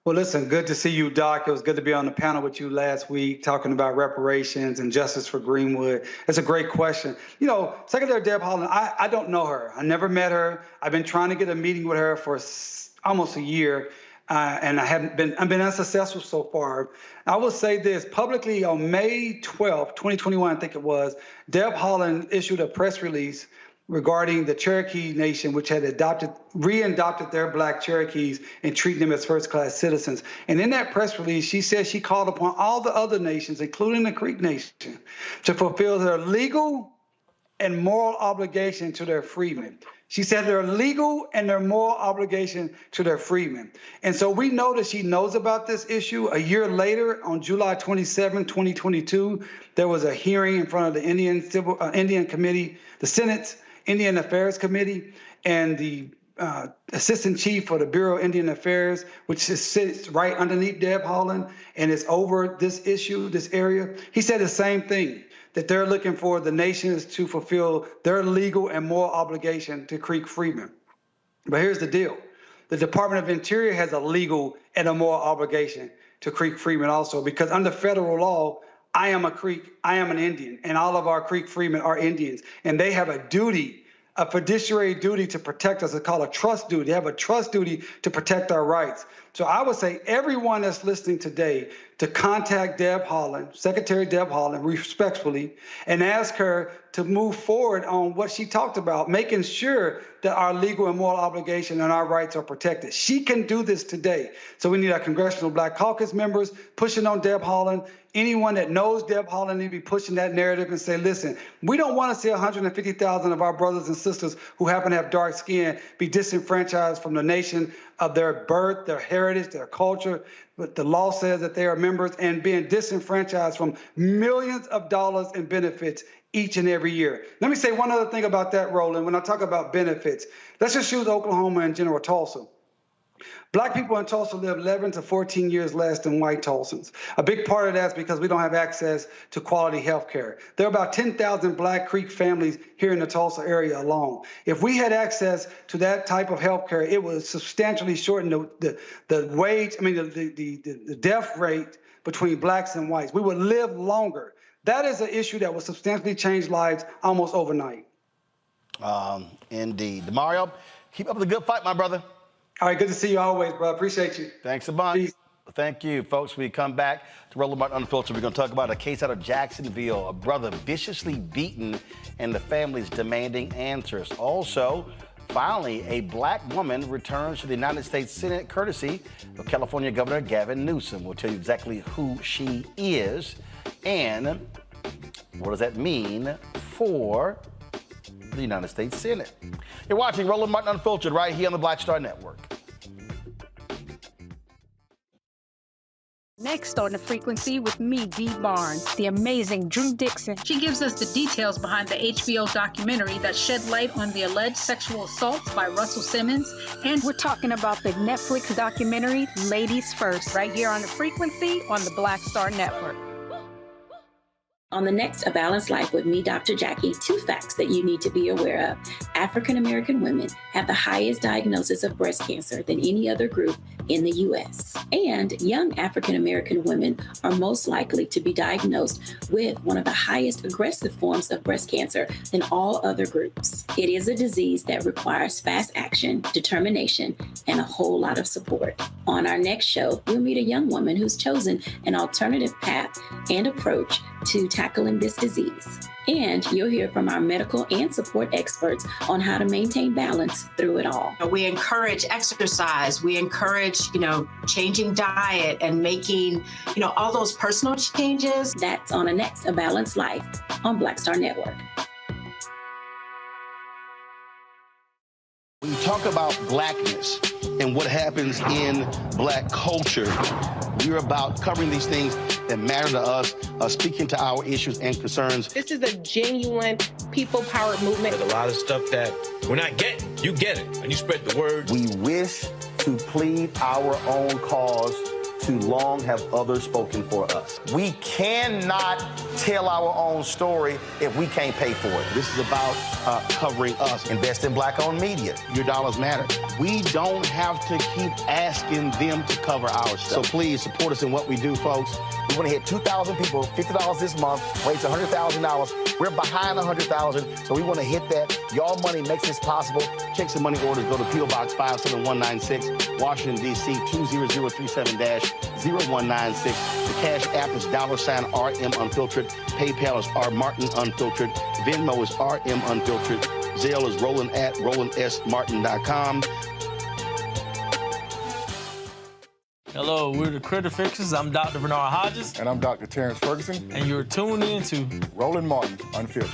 Well, listen, good to see you, Doc. It was good to be on the panel with you last week talking about reparations and justice for Greenwood. It's a great question. You know, Secretary Deb Haaland, I don't know her. I never met her. I've been trying to get a meeting with her for almost a year, and I've been unsuccessful so far. I will say this, publicly on May 12th, 2021, I think it was, Deb Haaland issued a press release regarding the Cherokee Nation, which had re-adopted their Black Cherokees and treating them as first-class citizens. And in that press release, she said she called upon all the other nations, including the Creek Nation, to fulfill their legal and moral obligation to their freedmen. She said their legal and their moral obligation to their freedmen. And so we know that she knows about this issue. A year later, on July 27, 2022, there was a hearing in front of the Indian Committee, the Senate's Indian Affairs Committee, and the Assistant Chief for the Bureau of Indian Affairs, which sits right underneath Deb Haaland and is over this issue, this area. He said the same thing, that they're looking for the nations to fulfill their legal and moral obligation to Creek freedmen. But here's the deal. The Department of Interior has a legal and a moral obligation to Creek freedmen also, because under federal law, I am a Creek, I am an Indian, and all of our Creek freedmen are Indians, and they have a duty a fiduciary duty to protect us. It's called a trust duty. They have a trust duty to protect our rights. So I would say everyone that's listening today to contact Deb Haaland, Secretary Deb Haaland, respectfully, and ask her to move forward on what she talked about, making sure that our legal and moral obligation and our rights are protected. She can do this today. So we need our Congressional Black Caucus members pushing on Deb Haaland. Anyone that knows Deb Haaland need to be pushing that narrative and say, listen, we don't want to see 150,000 of our brothers and sisters who happen to have dark skin be disenfranchised from the nation of their birth, their heritage, their culture. But the law says that they are members, and being disenfranchised from millions of dollars in benefits each and every year. Let me say one other thing about that, Roland. When I talk about benefits, let's just use Oklahoma and General Tulsa. Black people in Tulsa live 11 to 14 years less than white Tulsans. A big part of that's because we don't have access to quality health care. There are about 10,000 Black Creek families here in the Tulsa area alone. If we had access to that type of health care, it would substantially shorten the death rate between blacks and whites. We would live longer. That is an issue that will substantially change lives almost overnight. Indeed. Damario, keep up the good fight, my brother. All right, good to see you always, bro. Appreciate you. Thanks a bunch. Peace. Thank you, folks. We come back to Roland Martin Unfiltered. We're going to talk about a case out of Jacksonville, a brother viciously beaten, and the family's demanding answers. Also, finally, a black woman returns to the United States Senate courtesy of California Governor Gavin Newsome. We'll tell you exactly who she is and what does that mean for the United States Senate. You're watching Roland Martin Unfiltered right here on the Black Star Network. Next on The Frequency with me, Dee Barnes, the amazing Drew Dixon. She gives us the details behind the HBO documentary that shed light on the alleged sexual assaults by Russell Simmons. And we're talking about the Netflix documentary, Ladies First, right here on The Frequency on the Black Star Network. On the next A Balanced Life with me, Dr. Jackie, 2 facts that you need to be aware of. African American women have the highest diagnosis of breast cancer than any other group in the U.S. And young African American women are most likely to be diagnosed with one of the highest aggressive forms of breast cancer than all other groups. It is a disease that requires fast action, determination, and a whole lot of support. On our next show, we'll meet a young woman who's chosen an alternative path and approach to tackling this disease. And you'll hear from our medical and support experts on how to maintain balance through it all. We encourage exercise. We encourage, changing diet and making, all those personal changes. That's on the next A Balanced Life on Black Star Network. When you talk about blackness and what happens in black culture, we're about covering these things that matter to us, speaking to our issues and concerns. This is a genuine people-powered movement. There's a lot of stuff that we're not getting. You get it, and you spread the word. We wish to plead our own cause. Too long have others spoken for us. We cannot tell our own story if we can't pay for it. This is about covering us. Invest in black-owned media. Your dollars matter. We don't have to keep asking them to cover our stuff. So please support us in what we do, folks. We want to hit 2,000 people, $50 this month, raise $100,000. We're behind 100,000, so we want to hit that. Y'all money makes this possible. Checks and money orders go to P.O. Box 57196, Washington, D.C. 20037-0196. The Cash App is $RM Unfiltered. PayPal is R Martin Unfiltered. Venmo is RM Unfiltered. Zelle is Roland at RolandSMartin.com. Hello, we're the Critter Fixers. I'm Dr. Bernard Hodges. And I'm Dr. Terrence Ferguson. And you're tuned in to Roland Martin Unfiltered.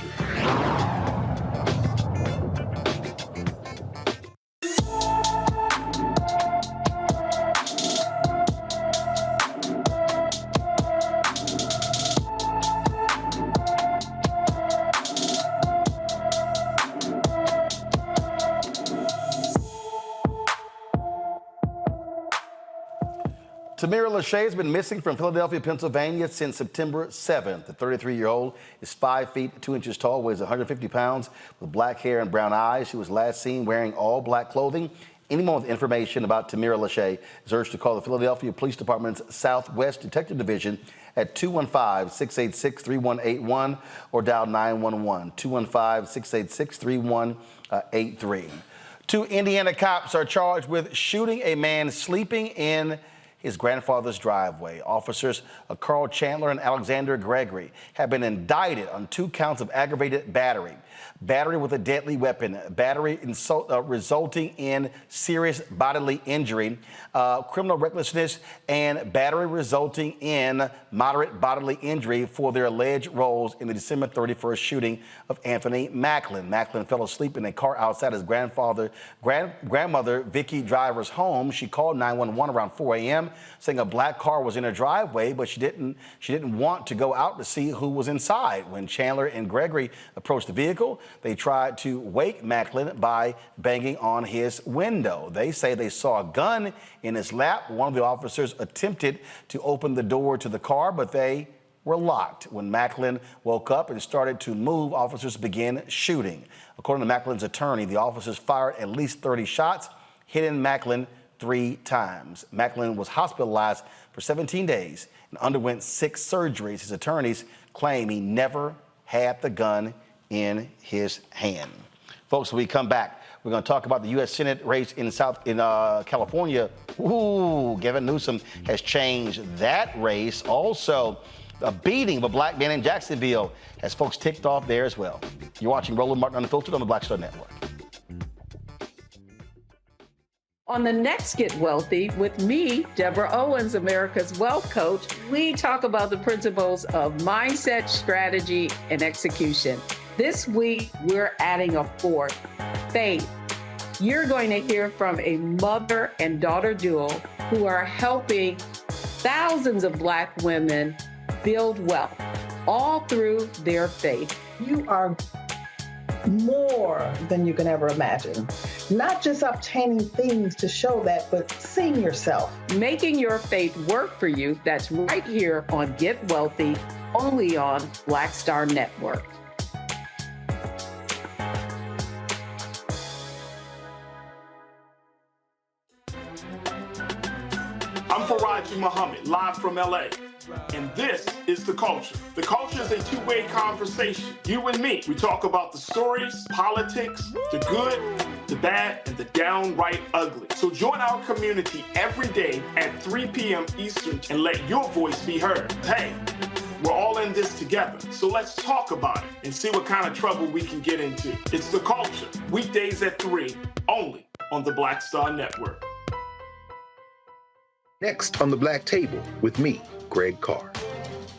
Tamira Lachey has been missing from Philadelphia, Pennsylvania since September 7th. The 33-year-old is 5 feet 2 inches tall, weighs 150 pounds, with black hair and brown eyes. She was last seen wearing all black clothing. Anyone with information about Tamira Lachey is urged to call the Philadelphia Police Department's Southwest Detective Division at 215-686-3181 or dial 911, 215-686-3183. Two Indiana cops are charged with shooting a man sleeping in his grandfather's driveway. Officers Carl Chandler and Alexander Gregory have been indicted on 2 counts of aggravated battery, battery with a deadly weapon, battery resulting in serious bodily injury, criminal recklessness, and battery resulting in moderate bodily injury for their alleged roles in the December 31st shooting of Anthony Macklin. Macklin fell asleep in a car outside his grandmother Vicky Driver's home. She called 911 around 4 a.m. saying a black car was in her driveway, but she didn't want to go out to see who was inside. When Chandler and Gregory approached the vehicle, they tried to wake Macklin by banging on his window. They say they saw a gun in his lap. One of the officers attempted to open the door to the car, but they were locked. When Macklin woke up and started to move, officers began shooting. According to Macklin's attorney, the officers fired at least 30 shots, hitting Macklin 3 times. Macklin was hospitalized for 17 days and underwent 6 surgeries. His attorneys claim he never had the gun in his hand. Folks, when we come back, we're going to talk about the U.S. Senate race in California. Ooh, Gavin Newsome has changed that race. Also, a beating of a black man in Jacksonville has folks ticked off there as well. You're watching Roland Martin Unfiltered on the Black Star Network. On the next Get Wealthy with me, Deborah Owens, America's Wealth Coach, we talk about the principles of mindset, strategy, and execution. This week, we're adding a 4th, faith. You're going to hear from a mother and daughter duo who are helping thousands of black women build wealth, all through their faith. You are more than you can ever imagine. Not just obtaining things to show that, but seeing yourself. Making your faith work for you. That's right here on Get Wealthy, only on Black Star Network. I'm Faraji Muhammad, live from LA. And this is The Culture. The Culture is a two-way conversation. You and me. We talk about the stories, politics, the good, the bad, and the downright ugly. So join our community every day at 3 p.m. Eastern and let your voice be heard. Hey, we're all in this together. So let's talk about it and see what kind of trouble we can get into. It's The Culture. Weekdays at 3, only on the Black Star Network. Next on the Black Table with me, Greg Carr.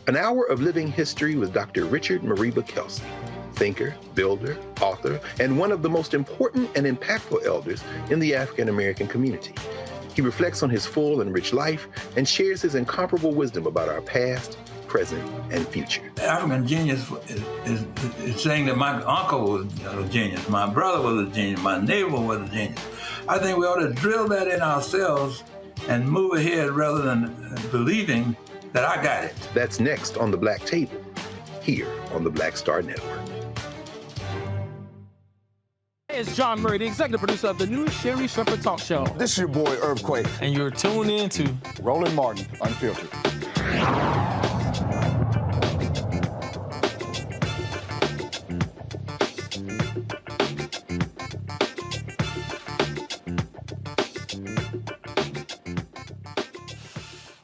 An hour of living history with Dr. Richard Mariba Kelsey, thinker, builder, author, and one of the most important and impactful elders in the African American community. He reflects on his full and rich life and shares his incomparable wisdom about our past, present, and future. African genius is saying that my uncle was a genius, my brother was a genius, my neighbor was a genius. I think we ought to drill that in ourselves and move ahead rather than believing that I got it. That's next on the Black Table, here on the Black Star Network. Hey, it's John Murray, the executive producer of the new Sherry Shepherd Talk Show. This is your boy, Earthquake. And you're tuned in to Roland Martin Unfiltered.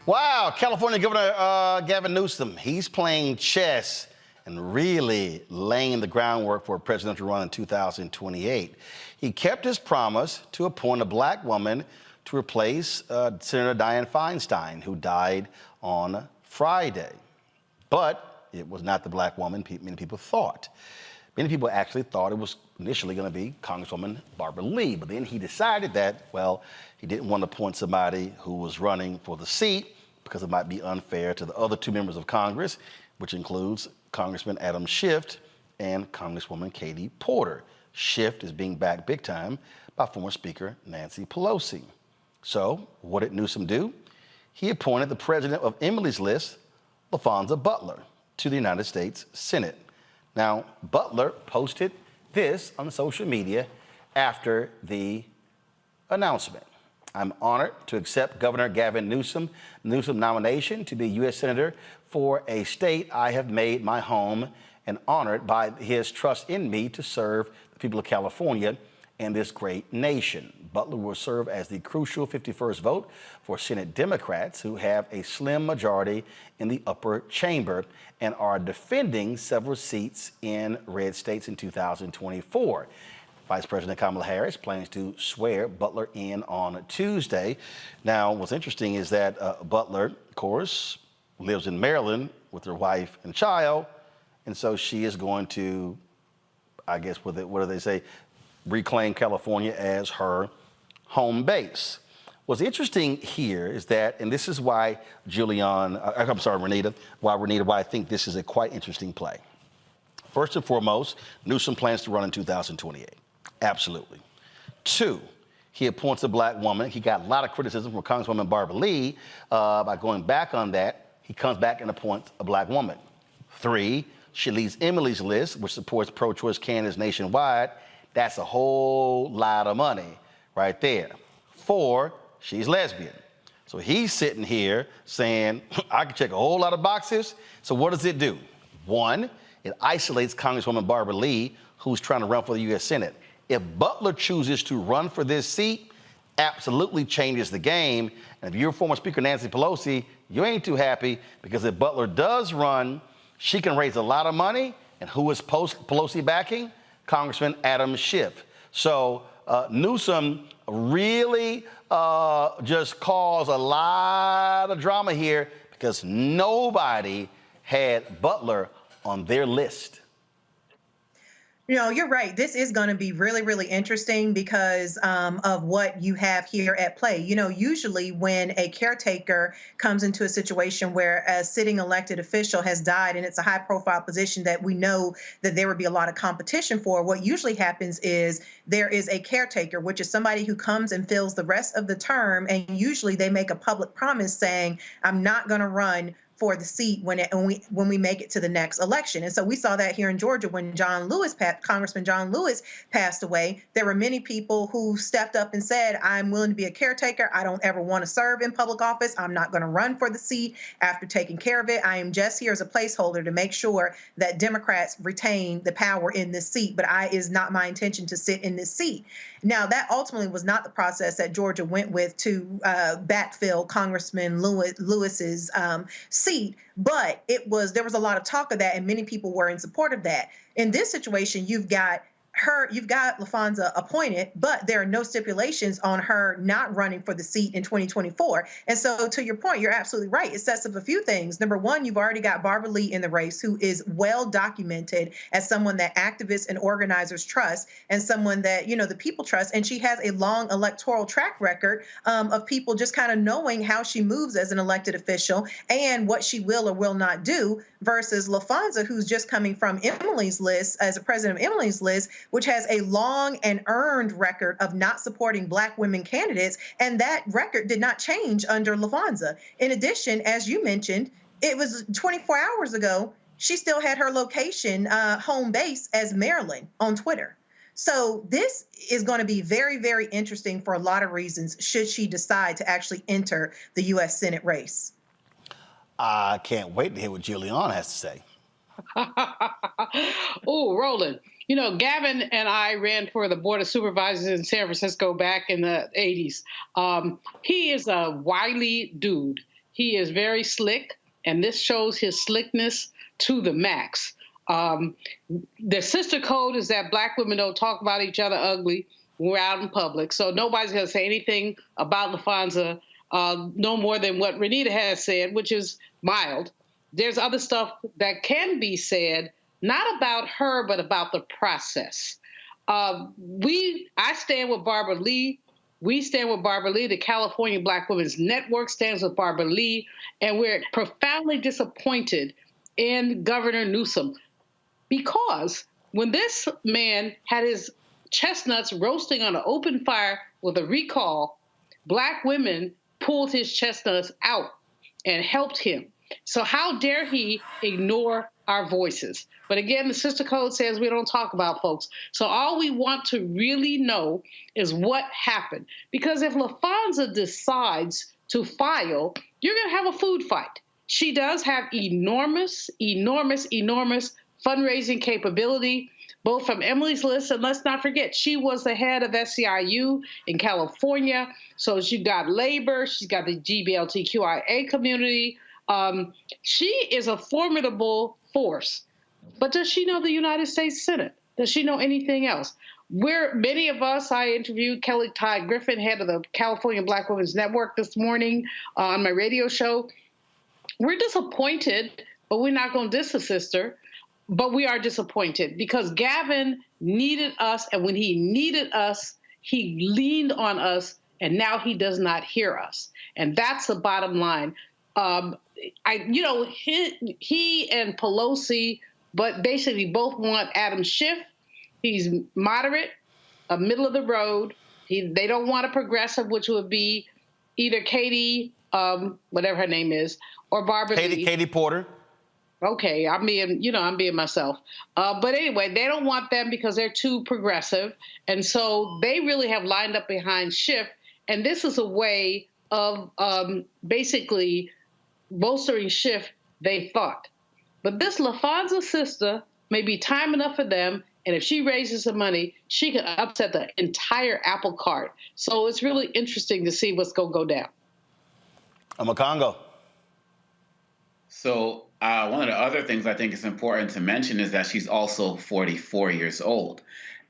Wow, California Governor Gavin Newsome, he's playing chess and really laying the groundwork for a presidential run in 2028. He kept his promise to appoint a black woman to replace Senator Dianne Feinstein, who died on Friday. But it was not the black woman many people thought. Many people actually thought it was initially going to be Congresswoman Barbara Lee, but then he decided that, well, he didn't want to appoint somebody who was running for the seat because it might be unfair to the other 2 members of Congress, which includes Congressman Adam Schiff and Congresswoman Katie Porter. Schiff is being backed big time by former Speaker Nancy Pelosi. So what did Newsome do? He appointed the president of Emily's List, Laphonza Butler, to the United States Senate. Now, Butler posted this on social media after the announcement. I'm honored to accept Governor Gavin Newsome nomination to be U.S. Senator for a state I have made my home, and honored by his trust in me to serve the people of California and this great nation. Butler will serve as the crucial 51st vote for Senate Democrats, who have a slim majority in the upper chamber and are defending several seats in red states in 2024. Vice President Kamala Harris plans to swear Butler in on Tuesday. Now, what's interesting is that Butler, of course, lives in Maryland with her wife and child, and so she is going to, I guess, what do they say, reclaim California as her home base. What's interesting here is that, and this is why Renita, why I think this is a quite interesting play. First and foremost, Newsom plans to run in 2028. Absolutely. 2, he appoints a black woman. He got a lot of criticism from Congresswoman Barbara Lee by going back on that. He comes back and appoints a black woman. 3, she leads Emily's List, which supports pro-choice candidates nationwide. That's a whole lot of money right there. 4, she's lesbian. So he's sitting here saying, I can check a whole lot of boxes. So what does it do? 1, it isolates Congresswoman Barbara Lee, who's trying to run for the U.S. Senate. If Butler chooses to run for this seat, absolutely changes the game. And if you're former Speaker Nancy Pelosi, you ain't too happy, because if Butler does run, she can raise a lot of money. And who is Pelosi backing? Congressman Adam Schiff. So Newsom really just caused a lot of drama here, because nobody had Butler on their list. You know, you're right. This is going to be really, really interesting because of what you have here at play. You know, usually when a caretaker comes into a situation where a sitting elected official has died and it's a high profile position that we know that there would be a lot of competition for, what usually happens is there is a caretaker, which is somebody who comes and fills the rest of the term. And usually they make a public promise saying, I'm not going to run for the seat when we make it to the next election. And so we saw that here in Georgia when Congressman John Lewis passed away. There were many people who stepped up and said, I'm willing to be a caretaker. I don't ever want to serve in public office. I'm not going to run for the seat after taking care of it. I am just here as a placeholder to make sure that Democrats retain the power in this seat, but it is not my intention to sit in this seat. Now, that ultimately was not the process that Georgia went with to backfill Congressman Lewis's seat, but there was a lot of talk of that, and many people were in support of that. In this situation, you've got Laphonza appointed, but there are no stipulations on her not running for the seat in 2024. And so to your point, you're absolutely right. It sets up a few things. Number one, you've already got Barbara Lee in the race, who is well documented as someone that activists and organizers trust, and someone that, you know, the people trust. And she has a long electoral track record of people just kind of knowing how she moves as an elected official and what she will or will not do, versus Laphonza, who's just coming from Emily's List as a president of Emily's List, which has a long and earned record of not supporting Black women candidates. And that record did not change under Laphonza. In addition, as you mentioned, it was 24 hours ago, she still had her location, home base as Maryland on Twitter. So this is going to be very, very interesting for a lot of reasons, should she decide to actually enter the U.S. Senate race. I can't wait to hear what Giuliani has to say. Oh, Roland. You know, Gavin and I ran for the Board of Supervisors in San Francisco back in the 80s. He is a wily dude. He is very slick, and this shows his slickness to the max. The sister code is that Black women don't talk about each other ugly when we're out in public. So nobody's going to say anything about Laphonza, no more than what Renita has said, which is mild. There's other stuff that can be said, not about her, but about the process. I stand with Barbara Lee. We stand with Barbara Lee. The California Black Women's Network stands with Barbara Lee. And we're profoundly disappointed in Governor Newsome, because when this man had his chestnuts roasting on an open fire with a recall, Black women pulled his chestnuts out and helped him. So how dare he ignore our voices. But again, the sister code says we don't talk about folks. So all we want to really know is what happened. Because if Laphonza decides to file, you're going to have a food fight. She does have enormous fundraising capability, both from Emily's List, and let's not forget, she was the head of SEIU in California. So she's got labor, she's got the GBLTQIA community. She is a formidable force. But does she know the United States Senate? Does she know anything else? Many of us, I interviewed Kelly Tide Griffin, head of the California Black Women's Network this morning on my radio show. We're disappointed, but we're not going to diss the sister. But we are disappointed because Gavin needed us, and when he needed us, he leaned on us, and now he does not hear us. And that's the bottom line. He and Pelosi, but basically both want Adam Schiff. He's moderate, a middle of the road. They don't want a progressive, which would be either Katie, whatever her name is, or Barbara Lee. Katie Porter. Okay, I'm being myself. But anyway, they don't want them because they're too progressive. And so they really have lined up behind Schiff. And this is a way of basically bolstering Schiff, they thought. But this Laphonza sister may be time enough for them. And if she raises some money, she can upset the entire apple cart. So it's really interesting to see what's going to go down. Congo. So one of the other things I think is important to mention is that she's also 44 years old.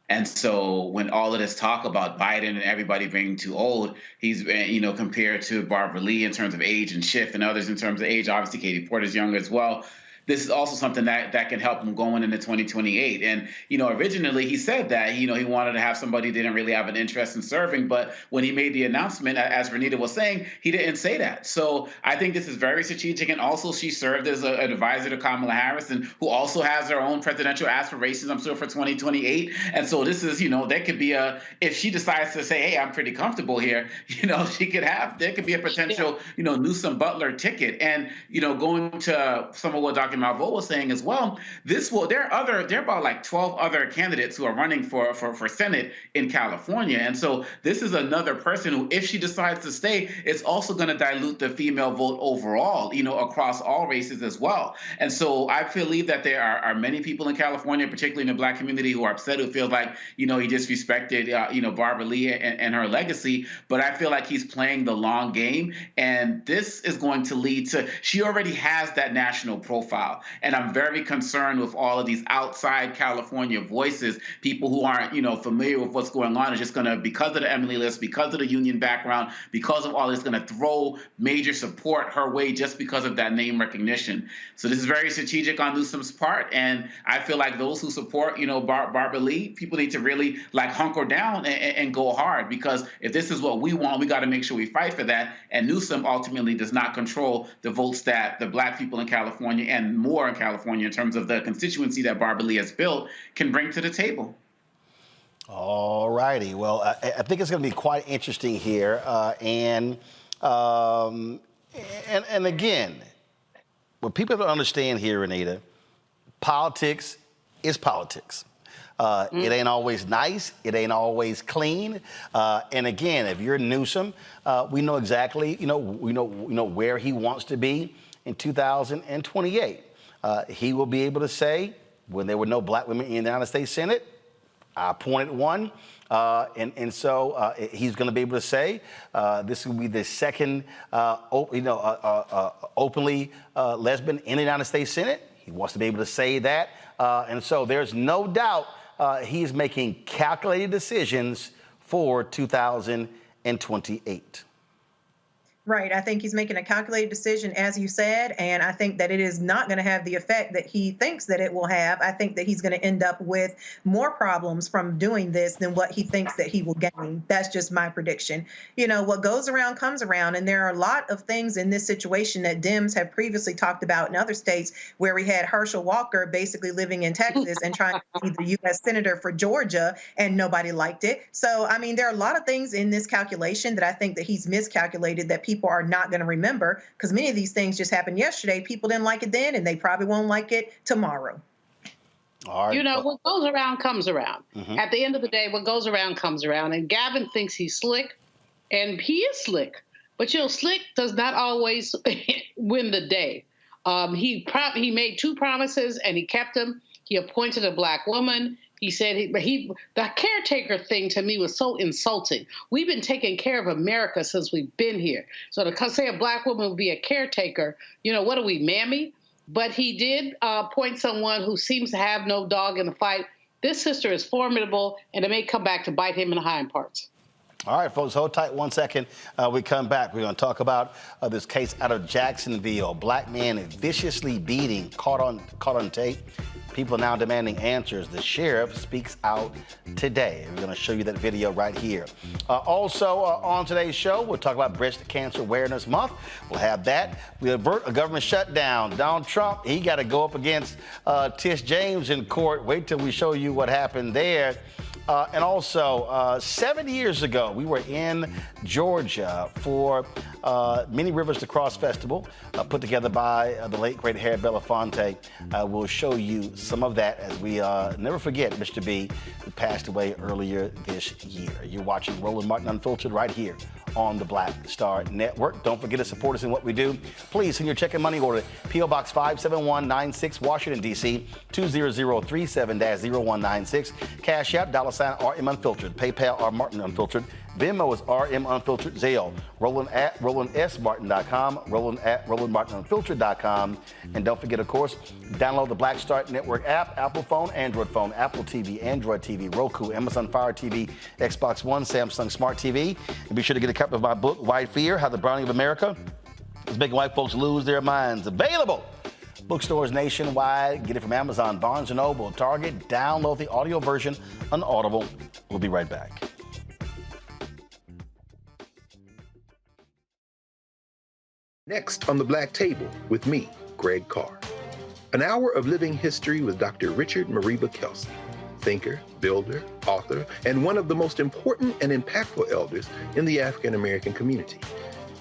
And so when all of this talk about Biden and everybody being too old, he's, compared to Barbara Lee in terms of age and Schiff and others in terms of age, obviously Katie Porter's younger as well. This is also something that can help him going into 2028. And, originally he said that, he wanted to have somebody who didn't really have an interest in serving. But when he made the announcement, as Renita was saying, he didn't say that. So I think this is very strategic. And also she served as an advisor to Kamala Harris, and who also has her own presidential aspirations, I'm sure, for 2028. And so this is, there could be if she decides to say, hey, I'm pretty comfortable here, there could be a potential, Newsome Butler ticket. And, going to some of what Dr. Malveaux was saying as well, there are about like 12 other candidates who are running for Senate in California. And so this is another person who, if she decides to stay, it's also going to dilute the female vote overall, across all races as well. And so I believe that there are many people in California, particularly in the Black community, who are upset, who feel like, he disrespected, Barbara Lee and her legacy. But I feel like he's playing the long game. And this is going to lead to, she already has that national profile. And I'm very concerned with all of these outside California voices, people who aren't, familiar with what's going on, is just going to, because of the Emily List, because of the union background, because of all this, going to throw major support her way just because of that name recognition. So this is very strategic on Newsome's part. And I feel like those who support, Barbara Lee, people need to really hunker down and go hard, because if this is what we want, we got to make sure we fight for that. And Newsome ultimately does not control the votes that the Black people in California and more in California, in terms of the constituency that Barbara Lee has built, can bring to the table. All righty. Well, I think it's going to be quite interesting here. And again, what people don't understand here, Renita, politics is politics. It ain't always nice. It ain't always clean. And again, if you're Newsome, we know exactly, we know where he wants to be in 2028. He will be able to say, when there were no Black women in the United States Senate, I appointed one. And so he's going to be able to say this will be the second, openly lesbian in the United States Senate. He wants to be able to say that. And so there's no doubt he's making calculated decisions for 2028. Right. I think he's making a calculated decision, as you said, and I think that it is not going to have the effect that he thinks that it will have. I think that he's going to end up with more problems from doing this than what he thinks that he will gain. That's just my prediction. What goes around comes around, and there are a lot of things in this situation that Dems have previously talked about in other states, where we had Herschel Walker basically living in Texas and trying to be the U.S. Senator for Georgia, and nobody liked it. So, there are a lot of things in this calculation that I think that he's miscalculated, that people people are not going to remember, because many of these things just happened yesterday. People didn't like it then, and they probably won't like it tomorrow. All right. You know, what goes around comes around. At the end of the day, what goes around comes around. And Gavin thinks he's slick, and he is slick. But, you know, slick does not always win the day. He made 2 promises, and he kept them. He appointed a black woman. He said the caretaker thing to me was so insulting. We've been taking care of America since we've been here. So to say a black woman would be a caretaker, you know, what are we, mammy? But he did appoint someone who seems to have no dog in the fight. This sister is formidable, and it may come back to bite him in the hind parts. All right, folks, hold tight 1 second. We come back. We're going to talk about this case out of Jacksonville. Black man viciously beating, caught on tape. People are now demanding answers. The sheriff speaks out today. We're going to show you that video right here. Also, on today's show, we'll talk about Breast Cancer Awareness Month. We'll have that. We avert a government shutdown. Donald Trump, he got to go up against Tish James in court. Wait till we show you what happened there. And also, 7 years ago, we were in Georgia for Many Rivers to Cross Festival, put together by the late, great Harry Belafonte. We'll show you some of that as we never forget Mr. B, who passed away earlier this year. You're watching Roland Martin Unfiltered right here on the Black Star Network. Don't forget to support us in what we do. Please send your check and money order. P.O. Box 57196, Washington, D.C. 20037-0196. Cash App, $RM Unfiltered. PayPal, R Martin Unfiltered. Venmo is RM Unfiltered. Zelle, Roland at RolandSMartin.com. Roland at RolandMartinUnfiltered.com. And don't forget, of course, download the Black Star Network app, Apple phone, Android phone, Apple TV, Android TV, Roku, Amazon Fire TV, Xbox One, Samsung Smart TV. And be sure to get a copy of my book, White Fear, How the Browning of America is Making White Folks Lose Their Minds. Available bookstores nationwide. Get it from Amazon, Barnes & Noble, Target. Download the audio version on Audible. We'll be right back. Next on the Black Table with me, Greg Carr. An hour of living history with Dr. Richard Mariba Kelsey, thinker, builder, author, and one of the most important and impactful elders in the African American community.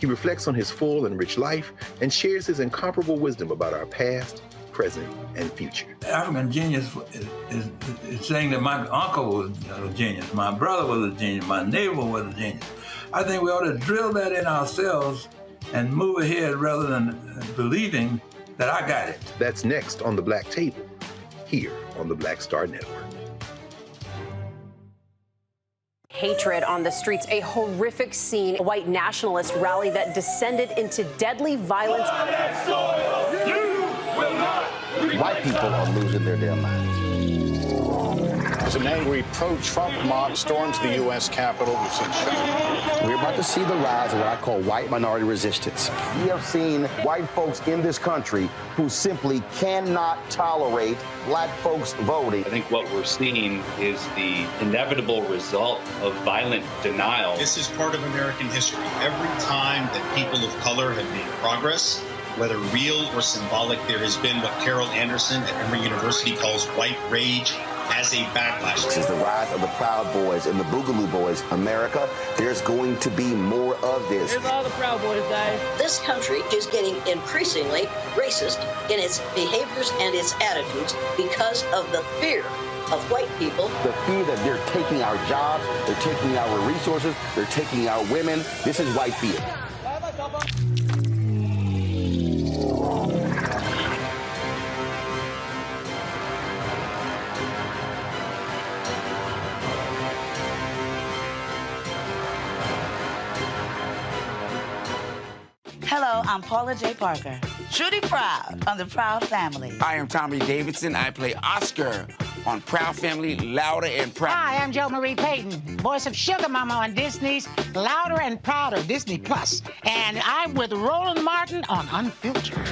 He reflects on his full and rich life and shares his incomparable wisdom about our past, present, and future. African genius is saying that my uncle was a genius, my brother was a genius, my neighbor was a genius. I think we ought to drill that in ourselves and move ahead rather than believing that I got it. That's next on the Black Table, here on the Black Star Network. Hatred on the streets, a horrific scene, a white nationalist rally that descended into deadly violence. White people are losing their damn minds. As an angry pro-Trump mob storms the U.S. Capitol, we've seen shutdown. We're about to see the rise of what I call white minority resistance. We have seen white folks in this country who simply cannot tolerate black folks voting. I think what we're seeing is the inevitable result of violent denial. This is part of American history. Every time that people of color have made progress, whether real or symbolic, there has been what Carol Anderson at Emory University calls white rage as a backlash. This is the rise of the Proud Boys and the Boogaloo Boys. America, there's going to be more of this. Here's all the Proud Boys, guys. This country is getting increasingly racist in its behaviors and its attitudes because of the fear of white people. The fear that they're taking our jobs, they're taking our resources, they're taking our women. This is white fear. Hello, I'm Paula J. Parker. Truly proud of the Proud Family. I am Tommy Davidson. I play Oscar on Proud Family, Louder and Proud. Hi, I'm Jo Marie Payton, voice of Sugar Mama on Disney's Louder and Prouder, Disney Plus. And I'm with Roland Martin on Unfiltered.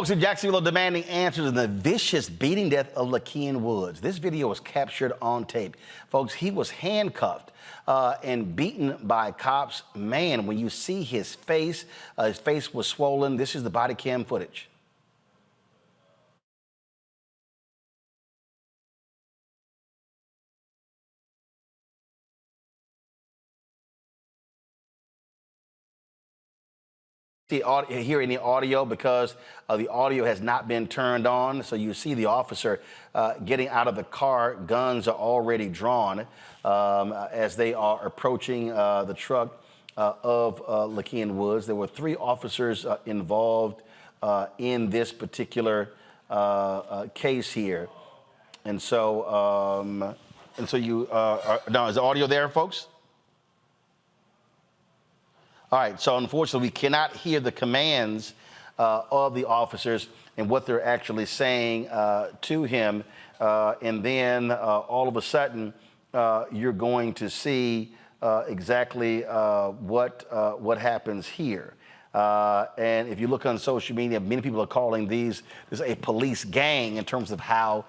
Folks in Jacksonville are demanding answers in the vicious beating death of Lakeem Woods. This video was captured on tape. Folks, he was handcuffed and beaten by cops. Man, when you see his face was swollen. This is the body cam footage. Hear any audio because the audio has not been turned on. So you see the officer getting out of the car. Guns are already drawn as they are approaching the truck of Lakeem Woods. There were 3 officers involved in this particular case here. And so you now is the audio there, folks? All right, so unfortunately, we cannot hear the commands of the officers and what they're actually saying to him. And then all of a sudden, you're going to see exactly what happens here. And if you look on social media, many people are calling this a police gang in terms of how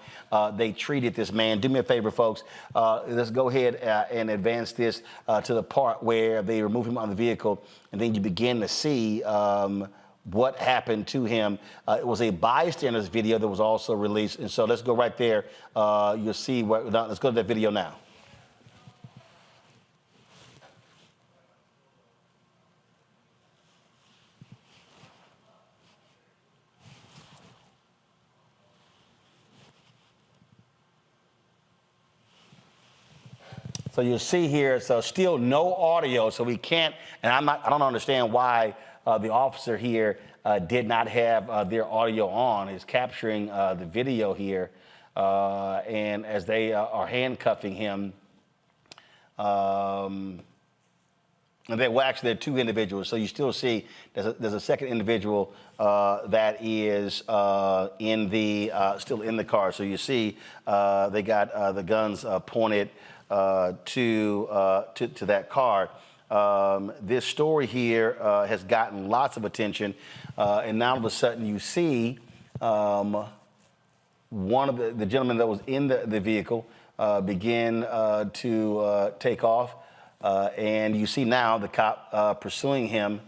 they treated this man. Do me a favor, folks. Let's go ahead and advance this to the part where they remove him on the vehicle, and then you begin to see what happened to him. It was a bystander's video that was also released, and so let's go right there. You'll see what. Let's go to that video now. So you'll see here, so still no audio, so we can't, and I don't understand why the officer here did not have their audio on. Is capturing the video here, and as they are handcuffing him, and actually there are 2 individuals, so you still see there's a second individual that is in the still in the car. So you see they got the guns pointed to that car. This story here has gotten lots of attention, and now all of a sudden you see one of the gentlemen that was in the vehicle begin to take off, and you see now the cop pursuing him,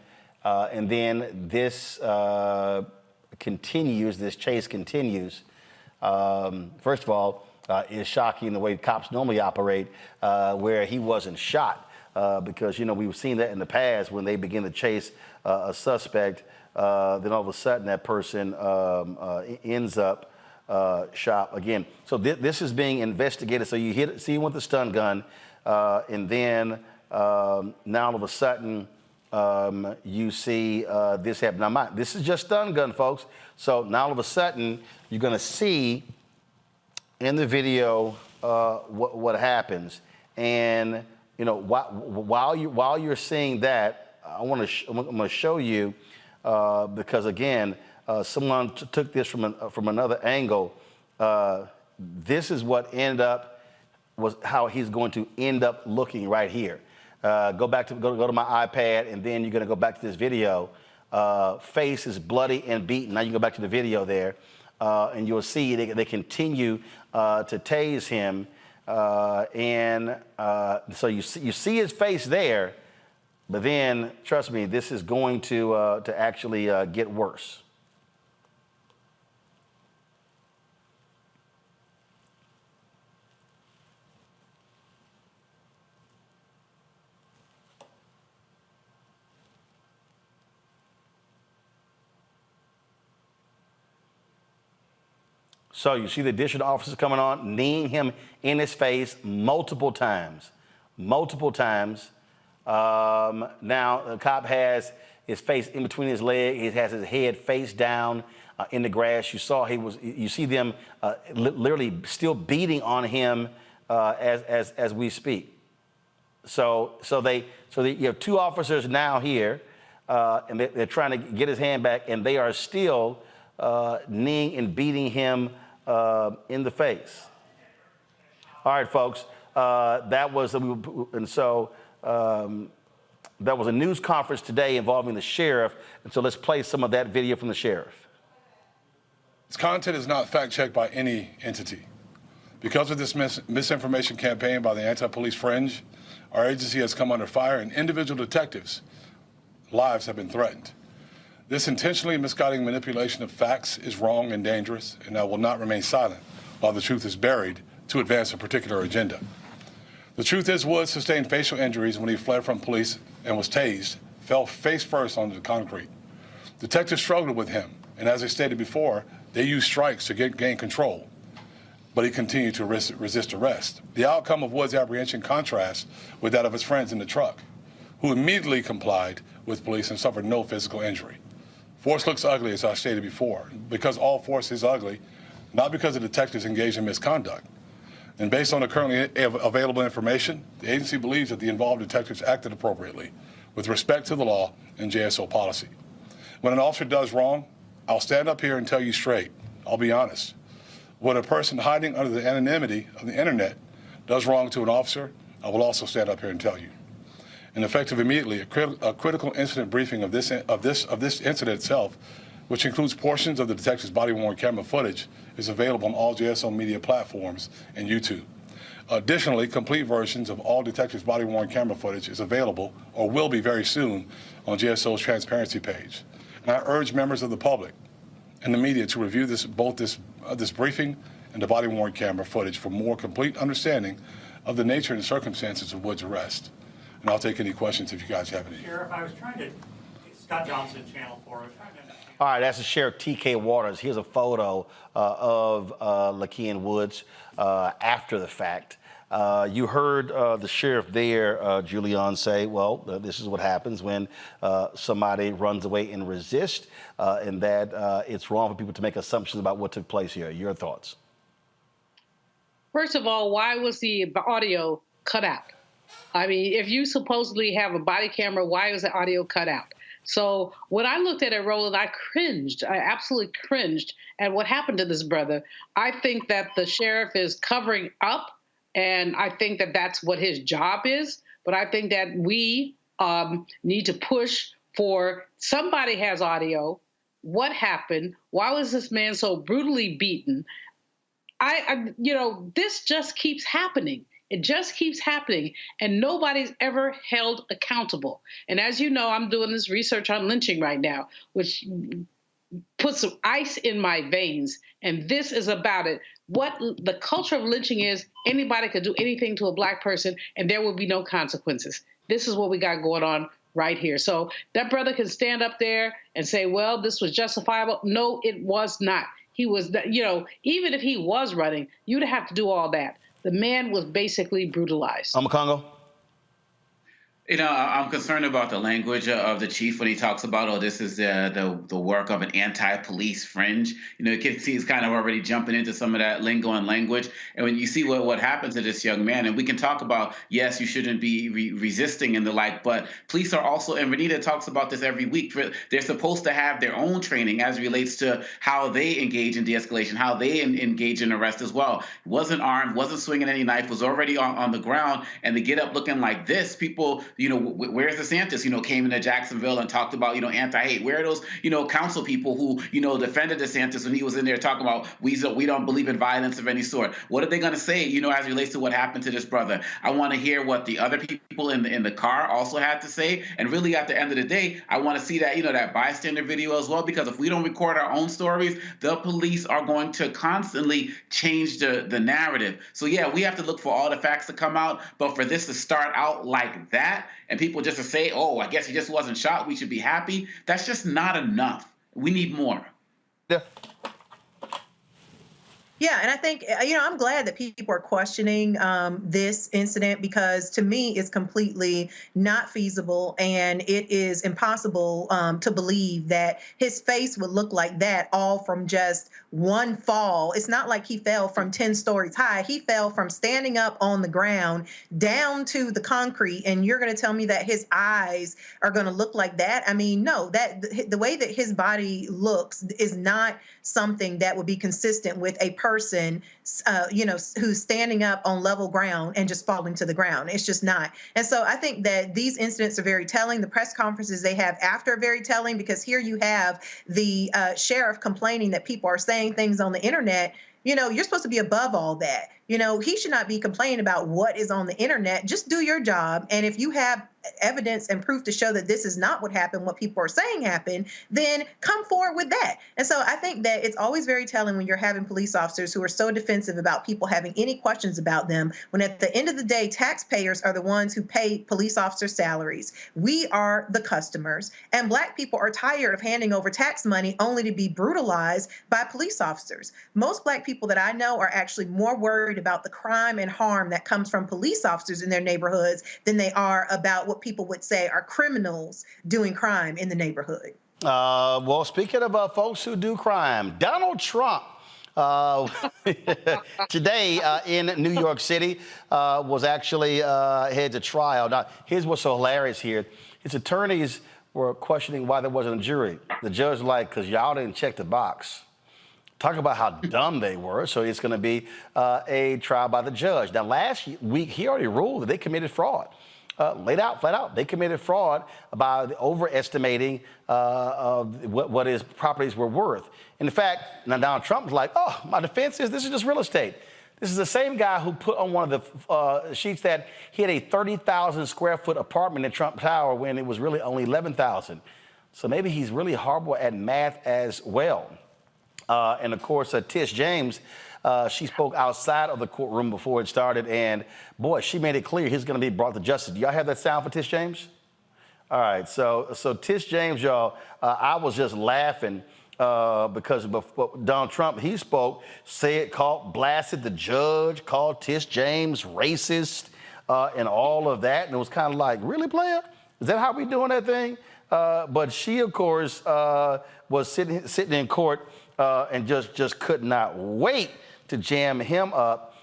and then this continues, this chase continues. First of all, is shocking the way cops normally operate, where he wasn't shot, because, we've seen that in the past when they begin to chase a suspect, then all of a sudden that person ends up shot again. So this is being investigated. So you see him with the stun gun, and then now all of a sudden you see this happen. Now, this is just stun gun, folks. So now all of a sudden you're going to see in the video what happens, and while you're seeing that, I'm going to show you because again, someone took this from another angle. This is what was how he's going to end up looking right here. Go to my iPad, and then you're going to go back to this video. Face is bloody and beaten. Now you go back to the video there. And you'll see they continue to tase him, and so you see his face there, but then trust me, this is going to actually get worse. So you see the additional officers coming on, kneeing him in his face multiple times. Now the cop has his face in between his legs. He has his head face down in the grass. You see them literally still beating on him as we speak. So you have 2 officers now here, and they're trying to get his hand back, and they are still kneeing and beating him in the face. All right, folks, that was a news conference today involving the sheriff, and so let's play some of that video from the sheriff. Its content is not fact-checked by any entity. Because of this misinformation campaign by the anti-police fringe, our agency has come under fire and individual detectives' lives have been threatened. This intentionally misguiding manipulation of facts is wrong and dangerous, and I will not remain silent while the truth is buried to advance a particular agenda. The truth is, Woods sustained facial injuries when he fled from police and was tased, fell face first onto the concrete. Detectives struggled with him, and as I stated before, they used strikes to gain control, but he continued to resist arrest. The outcome of Woods' apprehension contrasts with that of his friends in the truck, who immediately complied with police and suffered no physical injury. Force looks ugly, as I stated before, because all force is ugly, not because the detectives engaged in misconduct. And based on the currently available information, the agency believes that the involved detectives acted appropriately with respect to the law and JSO policy. When an officer does wrong, I'll stand up here and tell you straight. I'll be honest. When a person hiding under the anonymity of the internet does wrong to an officer, I will also stand up here and tell you. And effective immediately, a critical incident briefing of this incident itself, which includes portions of the detective's body-worn camera footage, is available on all JSO media platforms and YouTube. Additionally, complete versions of all detectives' body-worn camera footage is available or will be very soon on JSO's transparency page. And I urge members of the public and the media to review both this briefing and the body-worn camera footage for more complete understanding of the nature and circumstances of Woods' arrest. And I'll take any questions if you guys have any. Sheriff, I was trying to, Scott Johnson, Channel 4, I was trying to understand. All right, that's the Sheriff T.K. Waters. Here's a photo of Lakean Woods after the fact. You heard the sheriff there, Julian, say, well, this is what happens when somebody runs away and resists, and that it's wrong for people to make assumptions about what took place here. Your thoughts? First of all, why was the audio cut out? I mean, if you supposedly have a body camera, why was the audio cut out? So when I looked at it, Roland, I cringed. I absolutely cringed at what happened to this brother. I think that the sheriff is covering up, and I think that that's what his job is. But I think that we need to push for somebody has audio. What happened? Why was this man so brutally beaten? This just keeps happening. It just keeps happening, and nobody's ever held accountable. And as you know, I'm doing this research on lynching right now, which puts some ice in my veins, and this is about it. What the culture of lynching is, anybody could do anything to a Black person, and there will be no consequences. This is what we got going on right here. So that brother can stand up there and say, well, this was justifiable. No, it was not. He was, even if he was running, you'd have to do all that. The man was basically brutalized. Congo? I'm concerned about the language of the chief when he talks about, oh, this is the work of an anti-police fringe. You can see he's kind of already jumping into some of that lingo and language. And when you see what happened to this young man, and we can talk about, yes, you shouldn't be resisting and the like, but police are also, and Renita talks about this every week, they're supposed to have their own training as it relates to how they engage in de-escalation, how they engage in arrest as well. Wasn't armed, wasn't swinging any knife, was already on the ground, and to get up looking like this, people, where's DeSantis, came into Jacksonville and talked about, anti-hate? Where are those, council people who, defended DeSantis when he was in there talking about we don't believe in violence of any sort? What are they going to say, as it relates to what happened to this brother? I want to hear what the other people in the car also had to say. And really, at the end of the day, I want to see that, that bystander video as well, because if we don't record our own stories, the police are going to constantly change the narrative. So, yeah, we have to look for all the facts to come out. But for this to start out like that, and people just to say, oh, I guess he just wasn't shot, we should be happy, that's just not enough. We need more. Yeah. Yeah, and I think, I'm glad that people are questioning this incident, because to me it's completely not feasible, and it is impossible to believe that his face would look like that all from just one fall. It's not like he fell from 10 stories high. He fell from standing up on the ground down to the concrete, and you're going to tell me that his eyes are going to look like that? I mean, no, that the way that his body looks is not something that would be consistent with a person, who's standing up on level ground and just falling to the ground. It's just not. And so I think that these incidents are very telling. The press conferences they have after are very telling, because here you have the sheriff complaining that people are saying things on the internet. You're supposed to be above all that. He should not be complaining about what is on the internet. Just do your job. And if you have evidence and proof to show that this is not what happened, what people are saying happened, then come forward with that. And so I think that it's always very telling when you're having police officers who are so defensive about people having any questions about them, when at the end of the day, taxpayers are the ones who pay police officers' salaries. We are the customers. And Black people are tired of handing over tax money only to be brutalized by police officers. Most Black people that I know are actually more worried about the crime and harm that comes from police officers in their neighborhoods than they are about what people would say are criminals doing crime in the neighborhood. Well, speaking of folks who do crime, Donald Trump today in New York City was actually headed to trial. Now, here's what's so hilarious here. His attorneys were questioning why there wasn't a jury. The judge was like, because y'all didn't check the box. Talk about how dumb they were. So it's going to be a trial by the judge. Now, last week, he already ruled that they committed fraud. Laid out, flat out, they committed fraud by overestimating what his properties were worth. In fact, now Donald Trump was like, oh, my defense is this is just real estate. This is the same guy who put on one of the sheets that he had a 30,000 square foot apartment in Trump Tower when it was really only 11,000. So maybe he's really horrible at math as well. And of course, Tish James, she spoke outside of the courtroom before it started, and boy, she made it clear he's going to be brought to justice. Do y'all have that sound for Tish James? All right, so Tish James, y'all, I was just laughing because Donald Trump, he spoke, blasted the judge, called Tish James racist, and all of that, and it was kind of like, really, player? Is that how we doing that thing? But she, of course, was sitting in court and just could not wait to jam him up.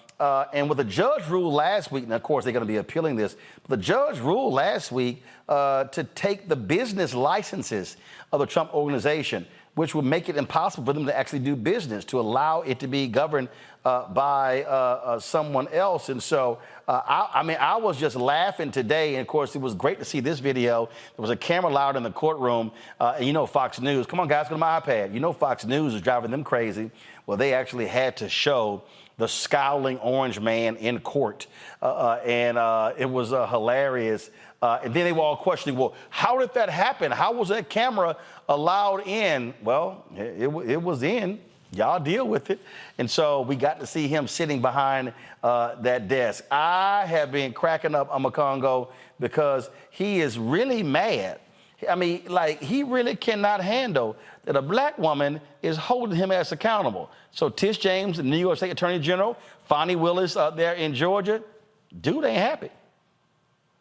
And with the judge ruled last week, and of course they're going to be appealing this, but the judge ruled last week to take the business licenses of the Trump organization, which would make it impossible for them to actually do business, to allow it to be governed by someone else. And so, I was just laughing today. And of course, it was great to see this video. There was a camera allowed in the courtroom. And Fox News, come on, guys, go to my iPad. Fox News is driving them crazy. Well, they actually had to show the scowling orange man in court. And it was hilarious. And then they were all questioning, well, how did that happen? How was that camera allowed in? Well, it was in. Y'all deal with it. And so we got to see him sitting behind that desk. I have been cracking up Congo because he is really mad. I mean, like, he really cannot handle that a Black woman is holding him as accountable. So Tish James, the New York State Attorney General, Fonnie Willis there in Georgia, dude ain't happy.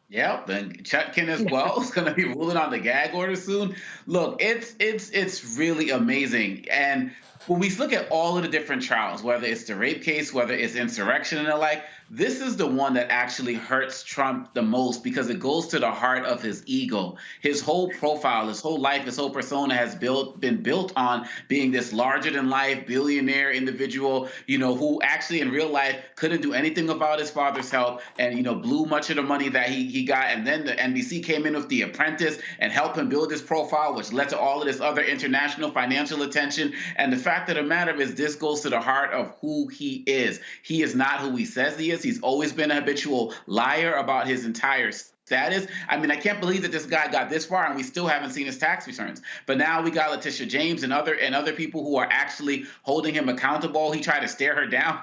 Yeah, then Chutkin as well is going to be ruling on the gag order soon. Look, it's really amazing. And when we look at all of the different trials, whether it's the rape case, whether it's insurrection and the like, this is the one that actually hurts Trump the most because it goes to the heart of his ego. His whole profile, his whole life, his whole persona has been built on being this larger-than-life billionaire individual, who actually in real life couldn't do anything about his father's health and, blew much of the money that he got. And then the NBC came in with The Apprentice and helped him build his profile, which led to all of this other international financial attention. And the fact of the matter is this goes to the heart of who he is. He is not who he says he is. He's always been a habitual liar about his entire status. I mean, I can't believe that this guy got this far and we still haven't seen his tax returns. But now we got Letitia James and other people who are actually holding him accountable. He tried to stare her down,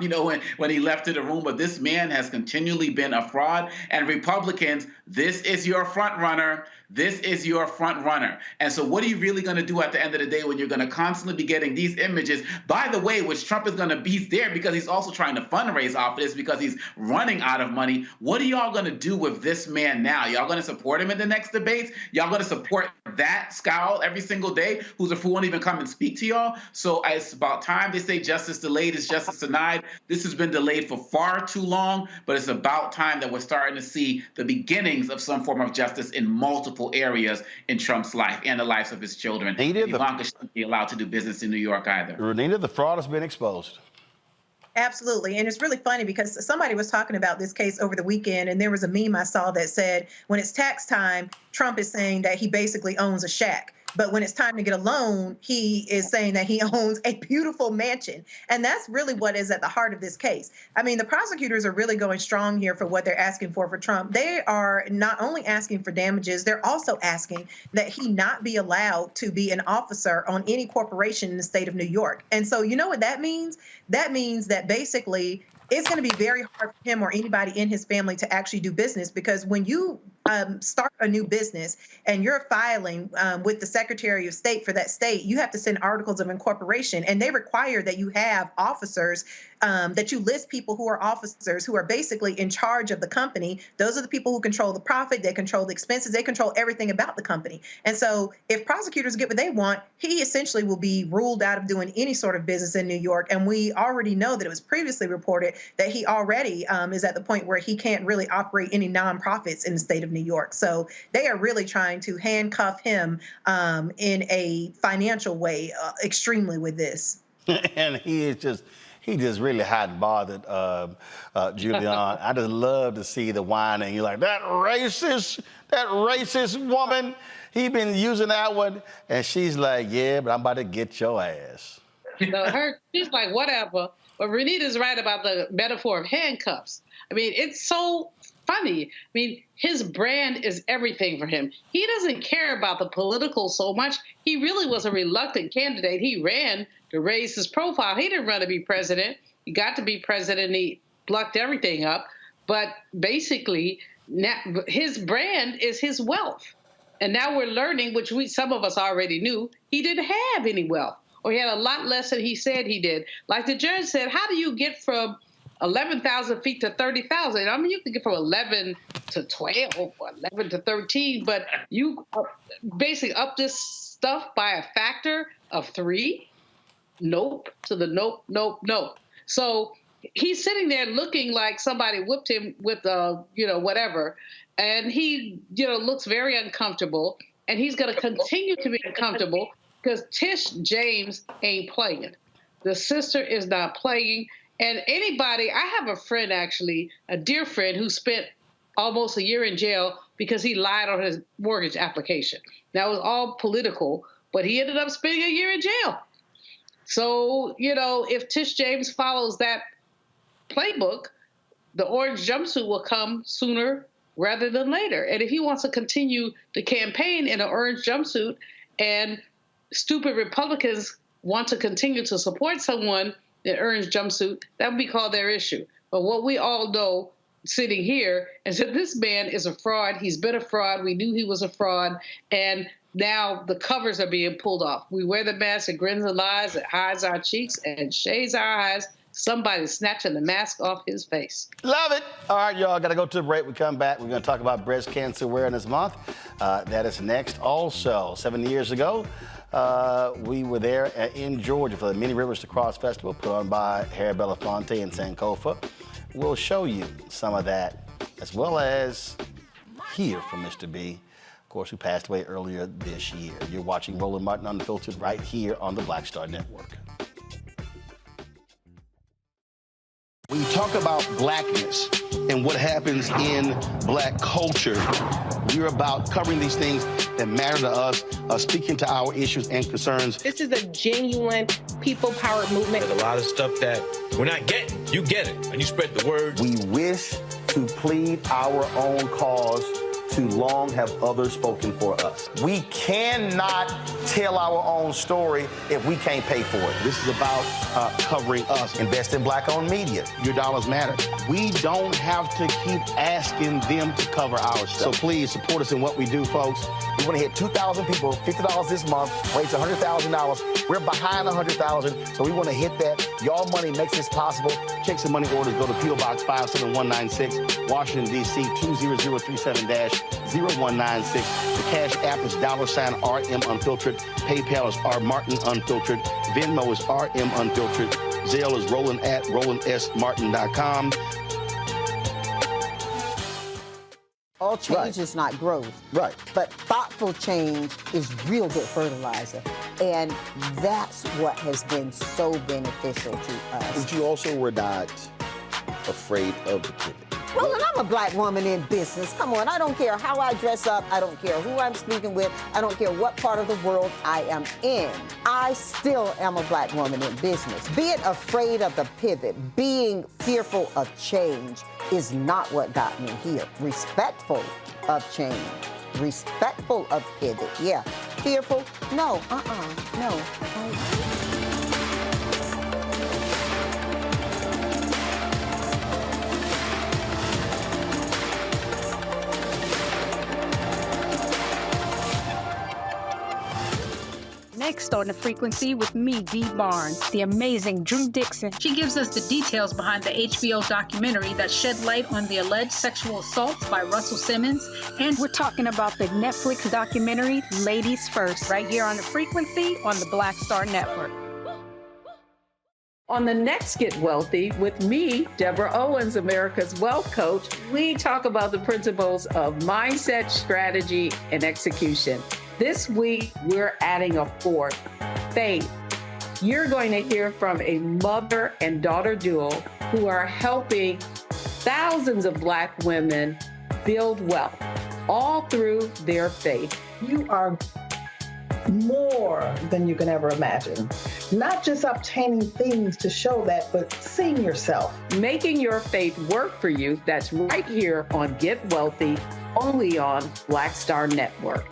when he left to the room. But this man has continually been a fraud. And Republicans, this is your front runner. This is your front runner. And so what are you really going to do at the end of the day when you're going to constantly be getting these images, by the way, which Trump is going to be there because he's also trying to fundraise off of this because he's running out of money. What are y'all going to do with this man now? Y'all going to support him in the next debates? Y'all going to support that scowl every single day who won't even come and speak to y'all? So it's about time. They say justice delayed is justice denied. This has been delayed for far too long, but it's about time that we're starting to see the beginnings of some form of justice in multiple areas in Trump's life and the lives of his children. Ivanka shouldn't be allowed to do business in New York either. Renita, the fraud has been exposed. Absolutely. And it's really funny because somebody was talking about this case over the weekend, and there was a meme I saw that said, when it's tax time, Trump is saying that he basically owns a shack. But when it's time to get a loan, he is saying that he owns a beautiful mansion. And that's really what is at the heart of this case. I mean, the prosecutors are really going strong here for what they're asking for Trump. They are not only asking for damages, they're also asking that he not be allowed to be an officer on any corporation in the state of New York. And so you know what that means? That means that basically it's going to be very hard for him or anybody in his family to actually do business, because when you start a new business and you're filing with the Secretary of State for that state, you have to send articles of incorporation, and they require that you have officers, that you list people who are officers who are basically in charge of the company. Those are the people who control the profit, they control the expenses, they control everything about the company. And so if prosecutors get what they want, he essentially will be ruled out of doing any sort of business in New York. And we already know that it was previously reported that he already is at the point where he can't really operate any nonprofits in the state of New York. So they are really trying to handcuff him in a financial way extremely with this. And he just really hot and bothered, Julianne. I just love to see the whining. You're like, that racist woman, he been using that one. And she's like, yeah, but I'm about to get your ass. She's like, whatever. But Renita's right about the metaphor of handcuffs. I mean, it's so funny. I mean, his brand is everything for him. He doesn't care about the political so much. He really was a reluctant candidate. He ran to raise his profile. He didn't run to be president. He got to be president, and he plucked everything up. But basically, now, his brand is his wealth. And now we're learning, which some of us already knew, he didn't have any wealth, or he had a lot less than he said he did. Like the judge said, how do you get from 11,000 feet to 30,000? I mean, you can get from 11 to 12 or 11 to 13, but you basically up this stuff by a factor of 3. Nope to the nope, nope, nope. So he's sitting there looking like somebody whipped him with whatever, and he looks very uncomfortable, and he's going to continue to be uncomfortable because Tish James ain't playing. The sister is not playing. And anybody, I have a friend actually, a dear friend, who spent almost a year in jail because he lied on his mortgage application. That was all political, but he ended up spending a year in jail. So, if Tish James follows that playbook, the orange jumpsuit will come sooner rather than later. And if he wants to continue the campaign in an orange jumpsuit, and stupid Republicans want to continue to support someone in orange jumpsuit, that would be called their issue. But what we all know sitting here is that this man is a fraud. He's been a fraud. We knew he was a fraud. And now the covers are being pulled off. We wear the mask that grins and lies, that hides our cheeks and shades our eyes. Somebody's snatching the mask off his face. Love it. All right, y'all, got to go to the break. We come back. We're going to talk about Breast Cancer Awareness Month. That is next. Also, 7 years ago, we were there in Georgia for the Many Rivers to Cross Festival put on by Harry Belafonte and Sankofa. We'll show you some of that, as well as hear from Mr. B, of course, who passed away earlier this year. You're watching Roland Martin Unfiltered right here on the Black Star Network. When you talk about blackness and what happens in black culture, we're about covering these things that matter to us, speaking to our issues and concerns. This is a genuine people-powered movement. There's a lot of stuff that we're not getting. You get it, and you spread the word. We wish to plead our own cause. Too long have others spoken for us. We cannot tell our own story if we can't pay for it. This is about covering us. Invest in black-owned media. Your dollars matter. We don't have to keep asking them to cover our stuff. So please support us in what we do, folks. We want to hit 2,000 people, $50 this month, raise $100,000. We're behind 100,000, so we want to hit that. Y'all money makes this possible. Check some money orders. Go to P.O. Box 57196, Washington, D.C. 20037-0196. The Cash App is $RM Unfiltered. PayPal is R Martin Unfiltered. Venmo is RM Unfiltered. Zelle is Roland at RolandSMartin.com. All change is not growth. Right. But thoughtful change is real good fertilizer. And that's what has been so beneficial to us. But you also were not afraid of the pivot. Roland, I'm a black woman in business. Come on, I don't care how I dress up. I don't care who I'm speaking with. I don't care what part of the world I am in. I still am a black woman in business. Being afraid of the pivot, being fearful of change is not what got me here. Respectful of change, respectful of pivot, yeah. Fearful? No, no. Next on The Frequency with me, Dee Barnes, the amazing Drew Dixon. She gives us the details behind the HBO documentary that shed light on the alleged sexual assaults by Russell Simmons. And we're talking about the Netflix documentary, Ladies First, right here on The Frequency on the Black Star Network. On the next Get Wealthy with me, Deborah Owens, America's Wealth Coach, we talk about the principles of mindset, strategy, and execution. This week, we're adding a fourth, faith. You're going to hear from a mother and daughter duo who are helping thousands of Black women build wealth, all through their faith. You are more than you can ever imagine. Not just obtaining things to show that, but seeing yourself. Making your faith work for you. That's right here on Get Wealthy, only on Black Star Network.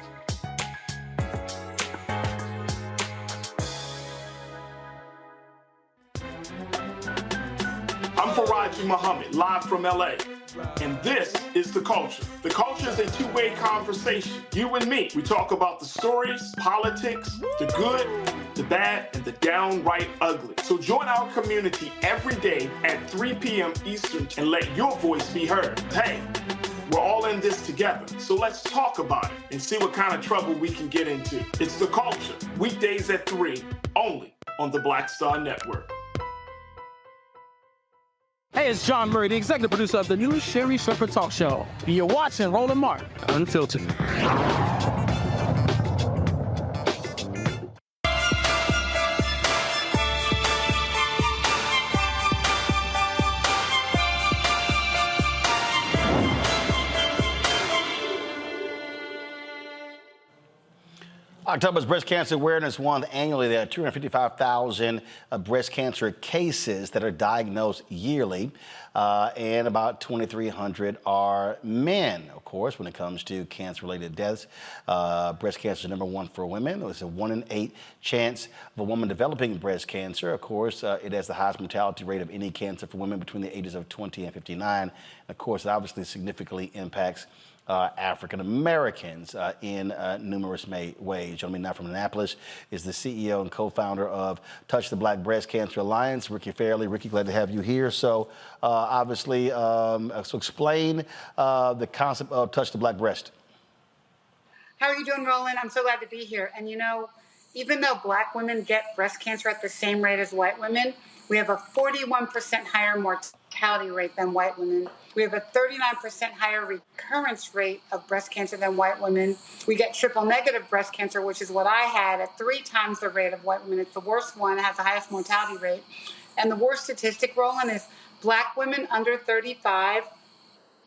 I'm Faraji Muhammad, live from LA. And this is The Culture. The Culture is a two-way conversation. You and me. We talk about the stories, politics, the good, the bad, and the downright ugly. So join our community every day at 3 p.m. Eastern and let your voice be heard. Hey, we're all in this together. So let's talk about it and see what kind of trouble we can get into. It's The Culture. Weekdays at 3, only on the Black Star Network. Hey, it's John Murray, the executive producer of the new Sherry Shepherd Talk Show. You're watching Roland Martin, Unfiltered. October's Breast Cancer Awareness Month. Annually, there are 255,000 breast cancer cases that are diagnosed yearly, and about 2,300 are men. Of course, when it comes to cancer-related deaths, breast cancer is #1 for women. There's a 1 in 8 chance of a woman developing breast cancer. Of course, it has the highest mortality rate of any cancer for women between the ages of 20 and 59. And of course, it obviously significantly impacts African Americans in numerous ways. Joining me now from Annapolis is the CEO and co-founder of Touch the Black Breast Cancer Alliance, Ricky Fairley. Ricky, glad to have you here. So obviously, so explain the concept of Touch the Black Breast. How are you doing, Roland? I'm so glad to be here. And you know, even though Black women get breast cancer at the same rate as white women, we have a 41% higher mortality rate than white women. We have a 39% higher recurrence rate of breast cancer than white women. We get triple-negative breast cancer, which is what I had, at 3 times the rate of white women. It's the worst one. It has the highest mortality rate. And the worst statistic, Roland, is Black women under 35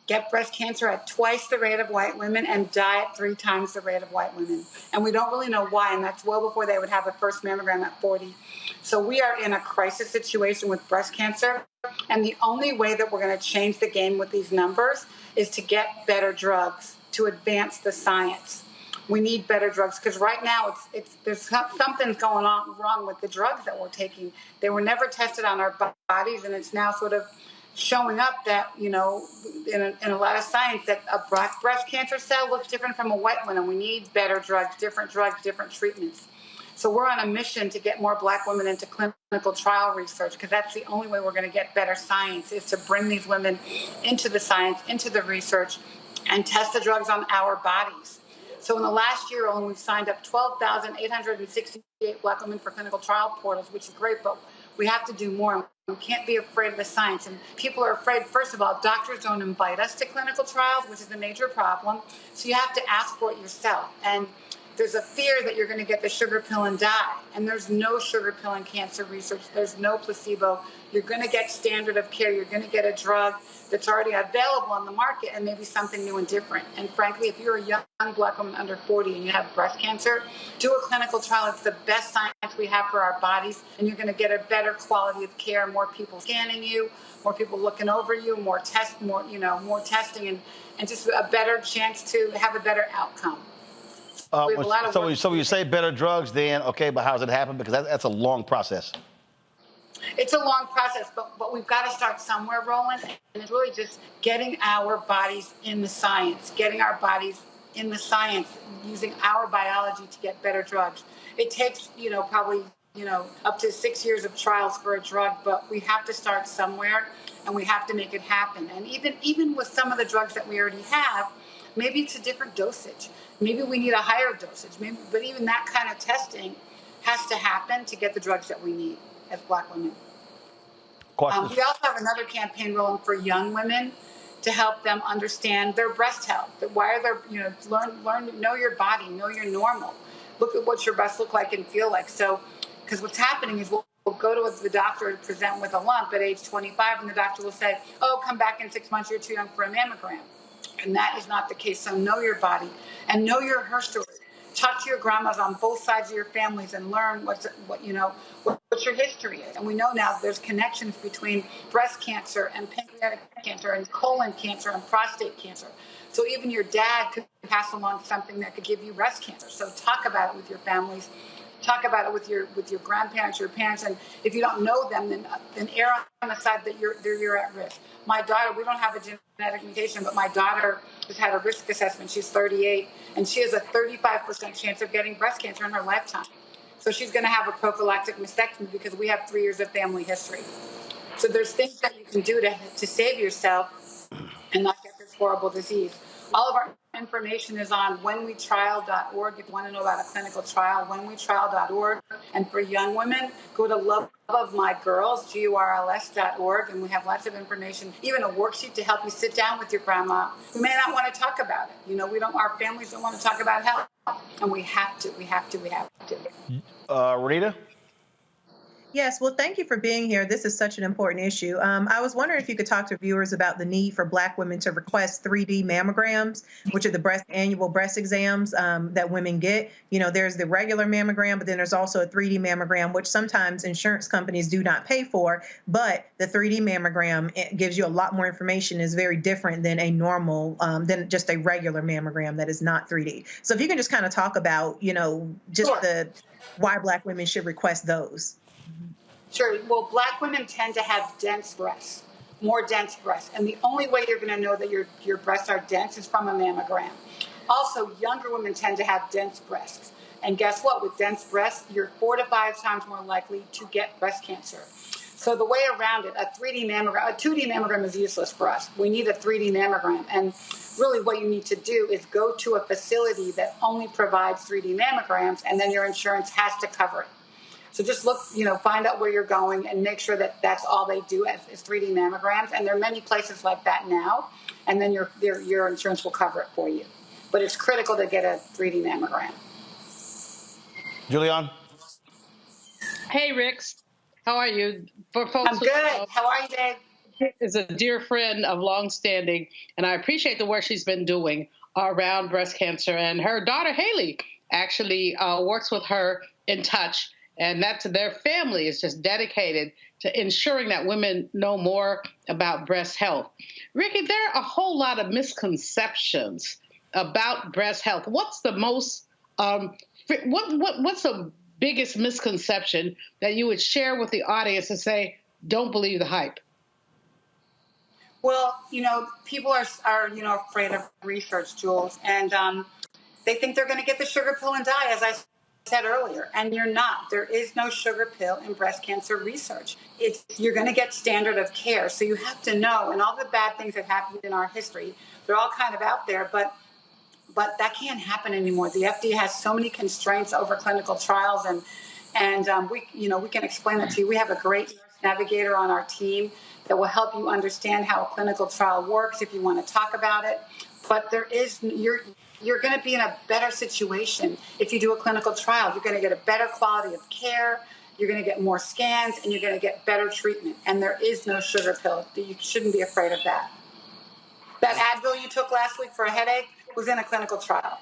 get breast cancer at twice the rate of white women and die at 3 times the rate of white women. And we don't really know why, and that's well before they would have a first mammogram at 40. So we are in a crisis situation with breast cancer, and the only way that we're going to change the game with these numbers is to get better drugs, to advance the science. We need better drugs, because right now there's something going on wrong with the drugs that we're taking. They were never tested on our bodies, and it's now sort of showing up that, you know, in a lot of science, that a black breast cancer cell looks different from a white one, and we need better drugs, different treatments. So we're on a mission to get more Black women into clinical trial research, because that's the only way we're going to get better science, is to bring these women into the science, into the research, and test the drugs on our bodies. So in the last year alone, we've signed up 12,868 Black women for clinical trial portals, which is great, but we have to do more. We can't be afraid of the science. And people are afraid, first of all, doctors don't invite us to clinical trials, which is a major problem. So you have to ask for it yourself. And there's a fear that you're going to get the sugar pill and die. And there's no sugar pill in cancer research. There's no placebo. You're going to get standard of care. You're going to get a drug that's already available on the market and maybe something new and different. And frankly, if you're a young Black woman under 40 and you have breast cancer, do a clinical trial. It's the best science we have for our bodies. And you're going to get a better quality of care, more people scanning you, more people looking over you, more testing, and just a better chance to have a better outcome. So you say better drugs, then okay, but how does it happen? Because that's a long process. It's a long process, but we've got to start somewhere, Roland. And it's really just getting our bodies in the science, using our biology to get better drugs. It takes, probably, up to 6 years of trials for a drug, but we have to start somewhere and we have to make it happen. And even with some of the drugs that we already have, maybe it's a different dosage. Maybe we need a higher dosage. But even that kind of testing has to happen to get the drugs that we need as Black women. We also have another campaign, Roland, for young women to help them understand their breast health. Why are there, learn, know your body, know you're normal. Look at what your breasts look like and feel like. So, because what's happening is we'll go to the doctor and present with a lump at age 25, and the doctor will say, oh, come back in 6 months, you're too young for a mammogram. And that is not the case. So know your body and know her story. Talk to your grandmas on both sides of your families and learn what your history is. And we know now there's connections between breast cancer and pancreatic cancer and colon cancer and prostate cancer. So even your dad could pass along something that could give you breast cancer. So talk about it with your families. Talk about it with your grandparents, your parents, and if you don't know them, then err on the side that you're at risk. My daughter, we don't have a genetic mutation, but my daughter has had a risk assessment. She's 38, and she has a 35% chance of getting breast cancer in her lifetime. So she's going to have a prophylactic mastectomy because we have 3 years of family history. So there's things that you can do to save yourself and not get this horrible disease. All of our information is on whenwetrial.org. If you want to know about a clinical trial, whenwetrial.org. And for young women, go to loveofmygirls, GURLS.org. And we have lots of information, even a worksheet to help you sit down with your grandma who may not want to talk about it. Our families don't want to talk about health. And we have to. Rita? Yes, well, thank you for being here. This is such an important issue. I was wondering if you could talk to viewers about the need for Black women to request 3D mammograms, which are the annual breast exams that women get. There's the regular mammogram, but then there's also a 3D mammogram, which sometimes insurance companies do not pay for. But the 3D mammogram, it gives you a lot more information, is very different than a normal, than just a regular mammogram that is not 3D. So if you can just kind of talk about, why Black women should request those. Sure. Well, Black women tend to have dense breasts, more dense breasts. And the only way you're going to know that your breasts are dense is from a mammogram. Also, younger women tend to have dense breasts. And guess what? With dense breasts, you're 4 to 5 times more likely to get breast cancer. So the way around it, a 2D mammogram is useless for us. We need a 3D mammogram. And really what you need to do is go to a facility that only provides 3D mammograms, and then your insurance has to cover it. So just look, find out where you're going and make sure that that's all they do is 3D mammograms. And there are many places like that now. And then your insurance will cover it for you. But it's critical to get a 3D mammogram. Julianne? Hey, Rix. How are you? For folks I'm good. How are you, Dave? Is a dear friend of longstanding, and I appreciate the work she's been doing around breast cancer. And her daughter, Haley, actually works with her in touch. And their family is just dedicated to ensuring that women know more about breast health. Ricky, there are a whole lot of misconceptions about breast health. What's the most, what's the biggest misconception that you would share with the audience and say, don't believe the hype? Well, people are afraid of research, Jules, and they think they're going to get the sugar pill and die, as I said earlier, and you're not. There is no sugar pill in breast cancer research. You're going to get standard of care. So you have to know, and all the bad things that happened in our history, they're all kind of out there, but that can't happen anymore. The FDA has so many constraints over clinical trials, and we can explain that to you. We have a great nurse navigator on our team that will help you understand how a clinical trial works if you want to talk about it. But You're going to be in a better situation if you do a clinical trial. You're going to get a better quality of care. You're going to get more scans, and you're going to get better treatment. And there is no sugar pill. You shouldn't be afraid of that. That Advil you took last week for a headache was in a clinical trial.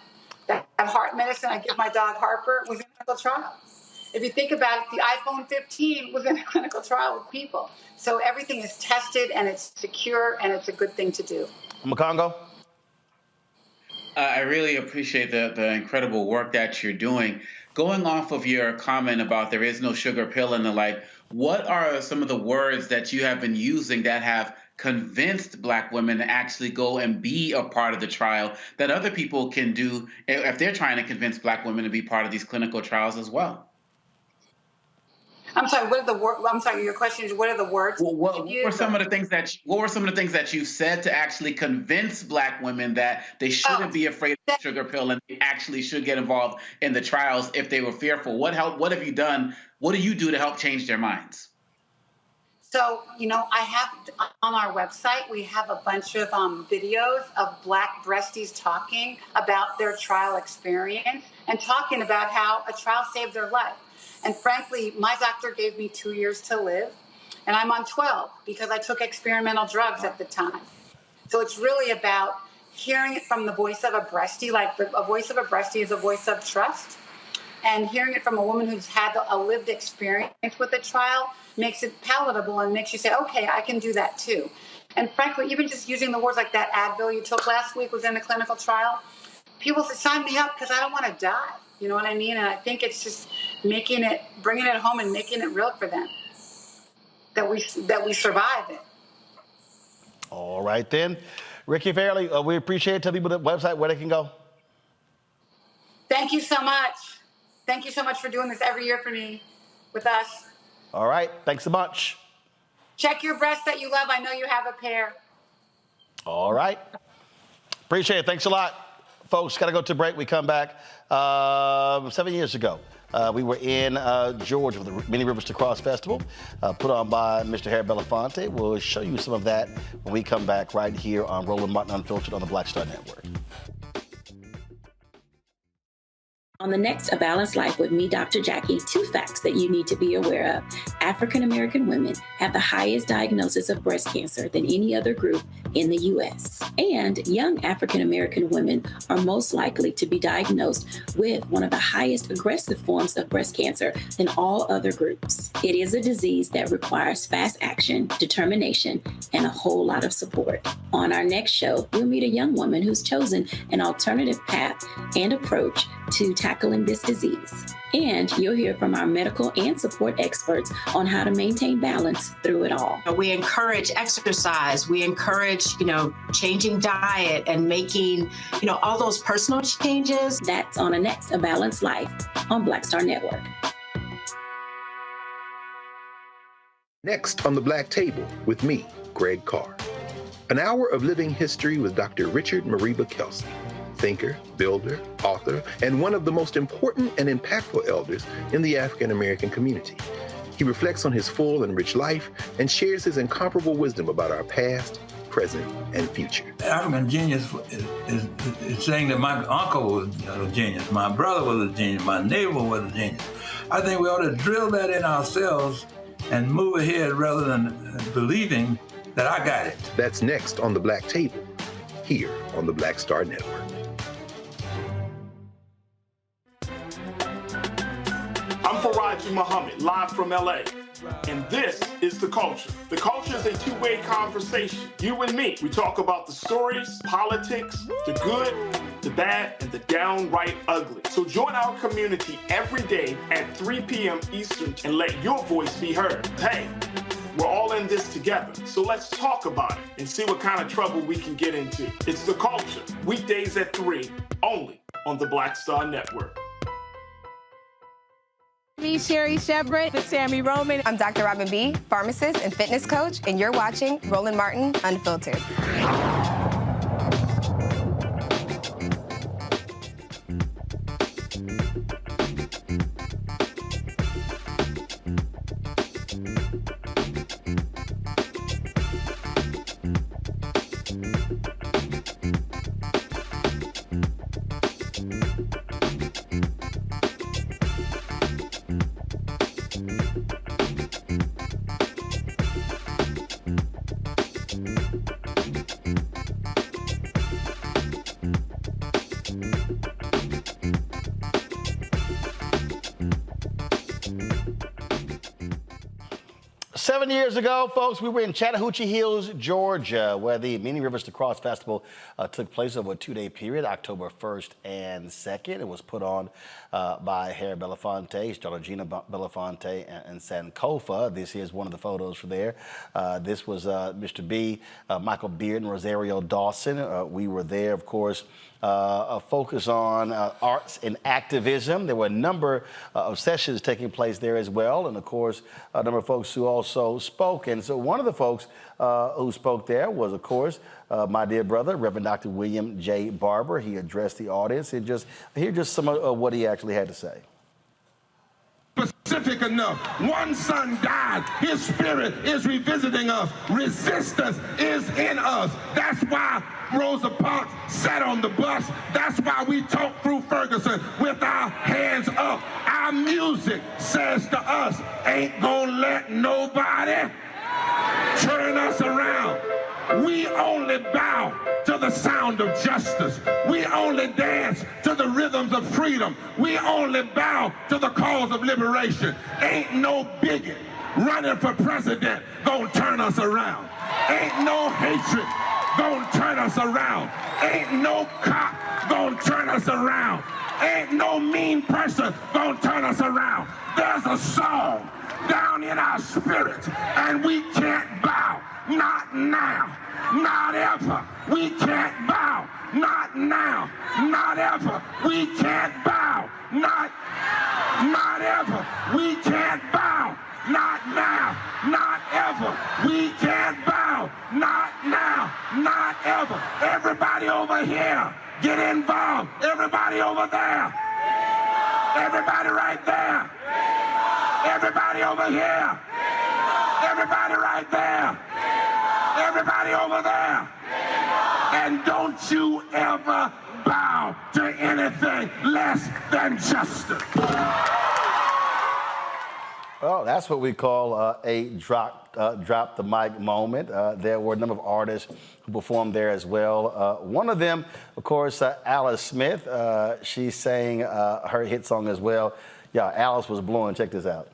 That heart medicine I give my dog Harper was in a clinical trial. If you think about it, the iPhone 15 was in a clinical trial with people. So everything is tested, and it's secure, and it's a good thing to do. Makongo? I really appreciate the incredible work that you're doing. Going off of your comment about there is no sugar pill and the like, what are some of the words that you have been using that have convinced Black women to actually go and be a part of the trial that other people can do if they're trying to convince Black women to be part of these clinical trials as well? I'm sorry. What are the words? I'm sorry. Your question is, what are the words? Well, what were some of the things that you said to actually convince Black women that they shouldn't be afraid of the sugar pill and they actually should get involved in the trials if they were fearful? What have you done? What do you do to help change their minds? So, I have on our website, we have a bunch of videos of Black breasties talking about their trial experience and talking about how a trial saved their life. And frankly, my doctor gave me 2 years to live, and I'm on 12 because I took experimental drugs at the time. So it's really about hearing it from the voice of a breastie, like a voice of a breastie is a voice of trust. And hearing it from a woman who's had a lived experience with a trial makes it palatable and makes you say, okay, I can do that too. And frankly, even just using the words like that Advil you took last week was in a clinical trial, people say, sign me up because I don't want to die. You know what I mean? And I think it's just bringing it home and making it real for them, that we survive it. All right, then. Ricky Fairley, we appreciate it. Tell people the website where they can go. Thank you so much. Thank you so much for doing this every year for me, with us. All right. Thanks so much. Check your breasts that you love. I know you have a pair. All right. Appreciate it. Thanks a lot. Folks, got to go to break. We come back 7 years ago. We were in Georgia for the Many Rivers to Cross Festival, put on by Mr. Harry Belafonte. We'll show you some of that when we come back right here on Roland Martin Unfiltered on the Black Star Network. On the next A Balanced Life with me, Dr. Jackie, 2 facts that you need to be aware of. African American women have the highest diagnosis of breast cancer than any other group in the U.S. And young African American women are most likely to be diagnosed with one of the highest aggressive forms of breast cancer than all other groups. It is a disease that requires fast action, determination, and a whole lot of support. On our next show, we'll meet a young woman who's chosen an alternative path and approach to tackling this disease. And you'll hear from our medical and support experts on how to maintain balance through it all. We encourage exercise. We encourage, changing diet and making, all those personal changes. That's on the next A Balanced Life on Black Star Network. Next on the Black Table with me, Greg Carr. An hour of living history with Dr. Richard Mariba Kelsey, thinker, builder, author, and one of the most important and impactful elders in the African American community. He reflects on his full and rich life and shares his incomparable wisdom about our past, present, and future. African genius is saying that my uncle was a genius, my brother was a genius, my neighbor was a genius. I think we ought to drill that in ourselves and move ahead rather than believing that I got it. That's next on the Black Table, here on the Black Star Network. I'm Faraji Muhammad, live from LA. And this is The Culture. The Culture is a two-way conversation. You and me. We talk about the stories, politics, the good, the bad, and the downright ugly. So join our community every day at 3 p.m. Eastern and let your voice be heard. Hey, we're all in this together. So let's talk about it and see what kind of trouble we can get into. It's The Culture, weekdays at 3, only on the Black Star Network. Me, Sherry Shepard, with Sammy Roman. I'm Dr. Robin B., pharmacist and fitness coach, and you're watching Roland Martin Unfiltered. 7 years ago, folks, we were in Chattahoochee Hills, Georgia, where the Many Rivers to Cross Festival took place over a 2-day period, October 1st and 2nd. It was put on by Harry Belafonte, Georgina Belafonte, and Sankofa. This is one of the photos for there. This was Mr. B, Michael Beard, and Rosario Dawson. We were there, of course, a focus on arts and activism. There were a number of sessions taking place there as well, and of course, a number of folks who also spoke. And so one of the folks who spoke there was, of course, my dear brother, Reverend Dr. William J. Barber. He addressed the audience, and here's just some of what he actually had to say. Specific enough. One son died. His spirit is revisiting us. Resistance is in us. That's why Rosa Parks sat on the bus. That's why we talk through Ferguson with our hands up. Our music says to us, ain't gonna let nobody turn us around. We only bow to the sound of justice. We only dance to the rhythms of freedom. We only bow to the cause of liberation. Ain't no bigot running for president gonna turn us around. Ain't no hatred gonna turn us around. Ain't no cop gonna turn us around. Ain't no mean person gonna turn us around. There's a song down in our spirit, and we can't bow. Not now, not ever. We can't bow. Not now, not ever. We can't bow. Not ever. We can't bow. Not now, not ever. We can't bow. Not now, not ever. Everybody over here, get involved. Everybody over there. Everybody right there. Everybody over here. Everybody right there. Everybody over there. And don't you ever bow to anything less than justice. Well, that's what we call a drop the mic moment. There were a number of artists who performed there as well. One of them, of course, Alice Smith. She sang her hit song as well. Yeah, Alice was blowing. Check this out.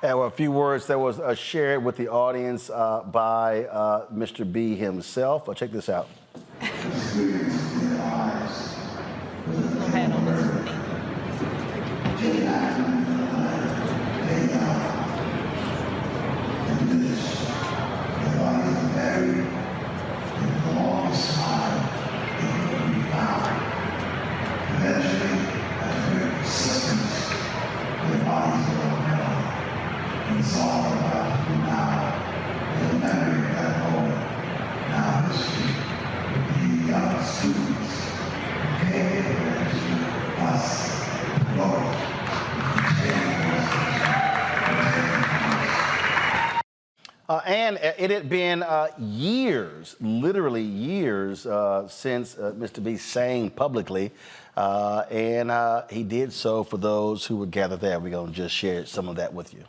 There were a few words that was shared with the audience by Mr. B himself. Check this out. Now history will be And it had been years, literally years, since Mr. B sang publicly. And he did so for those who were gathered there. We're going to just share some of that with you.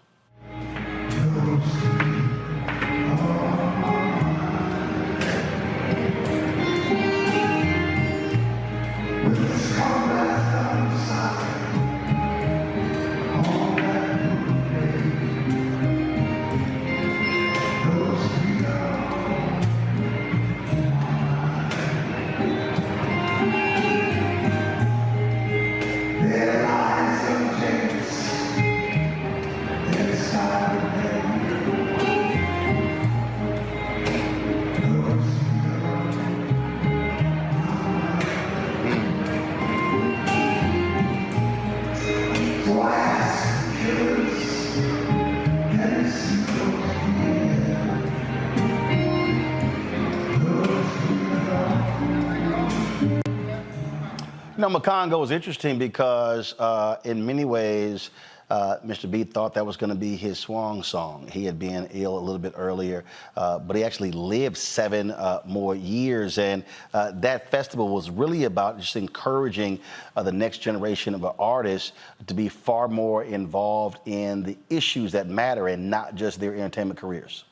You know, Makongo was interesting because in many ways, Mr. B thought that was going to be his swan song. He had been ill a little bit earlier, but he actually lived 7 more years. And that festival was really about just encouraging the next generation of artists to be far more involved in the issues that matter and not just their entertainment careers.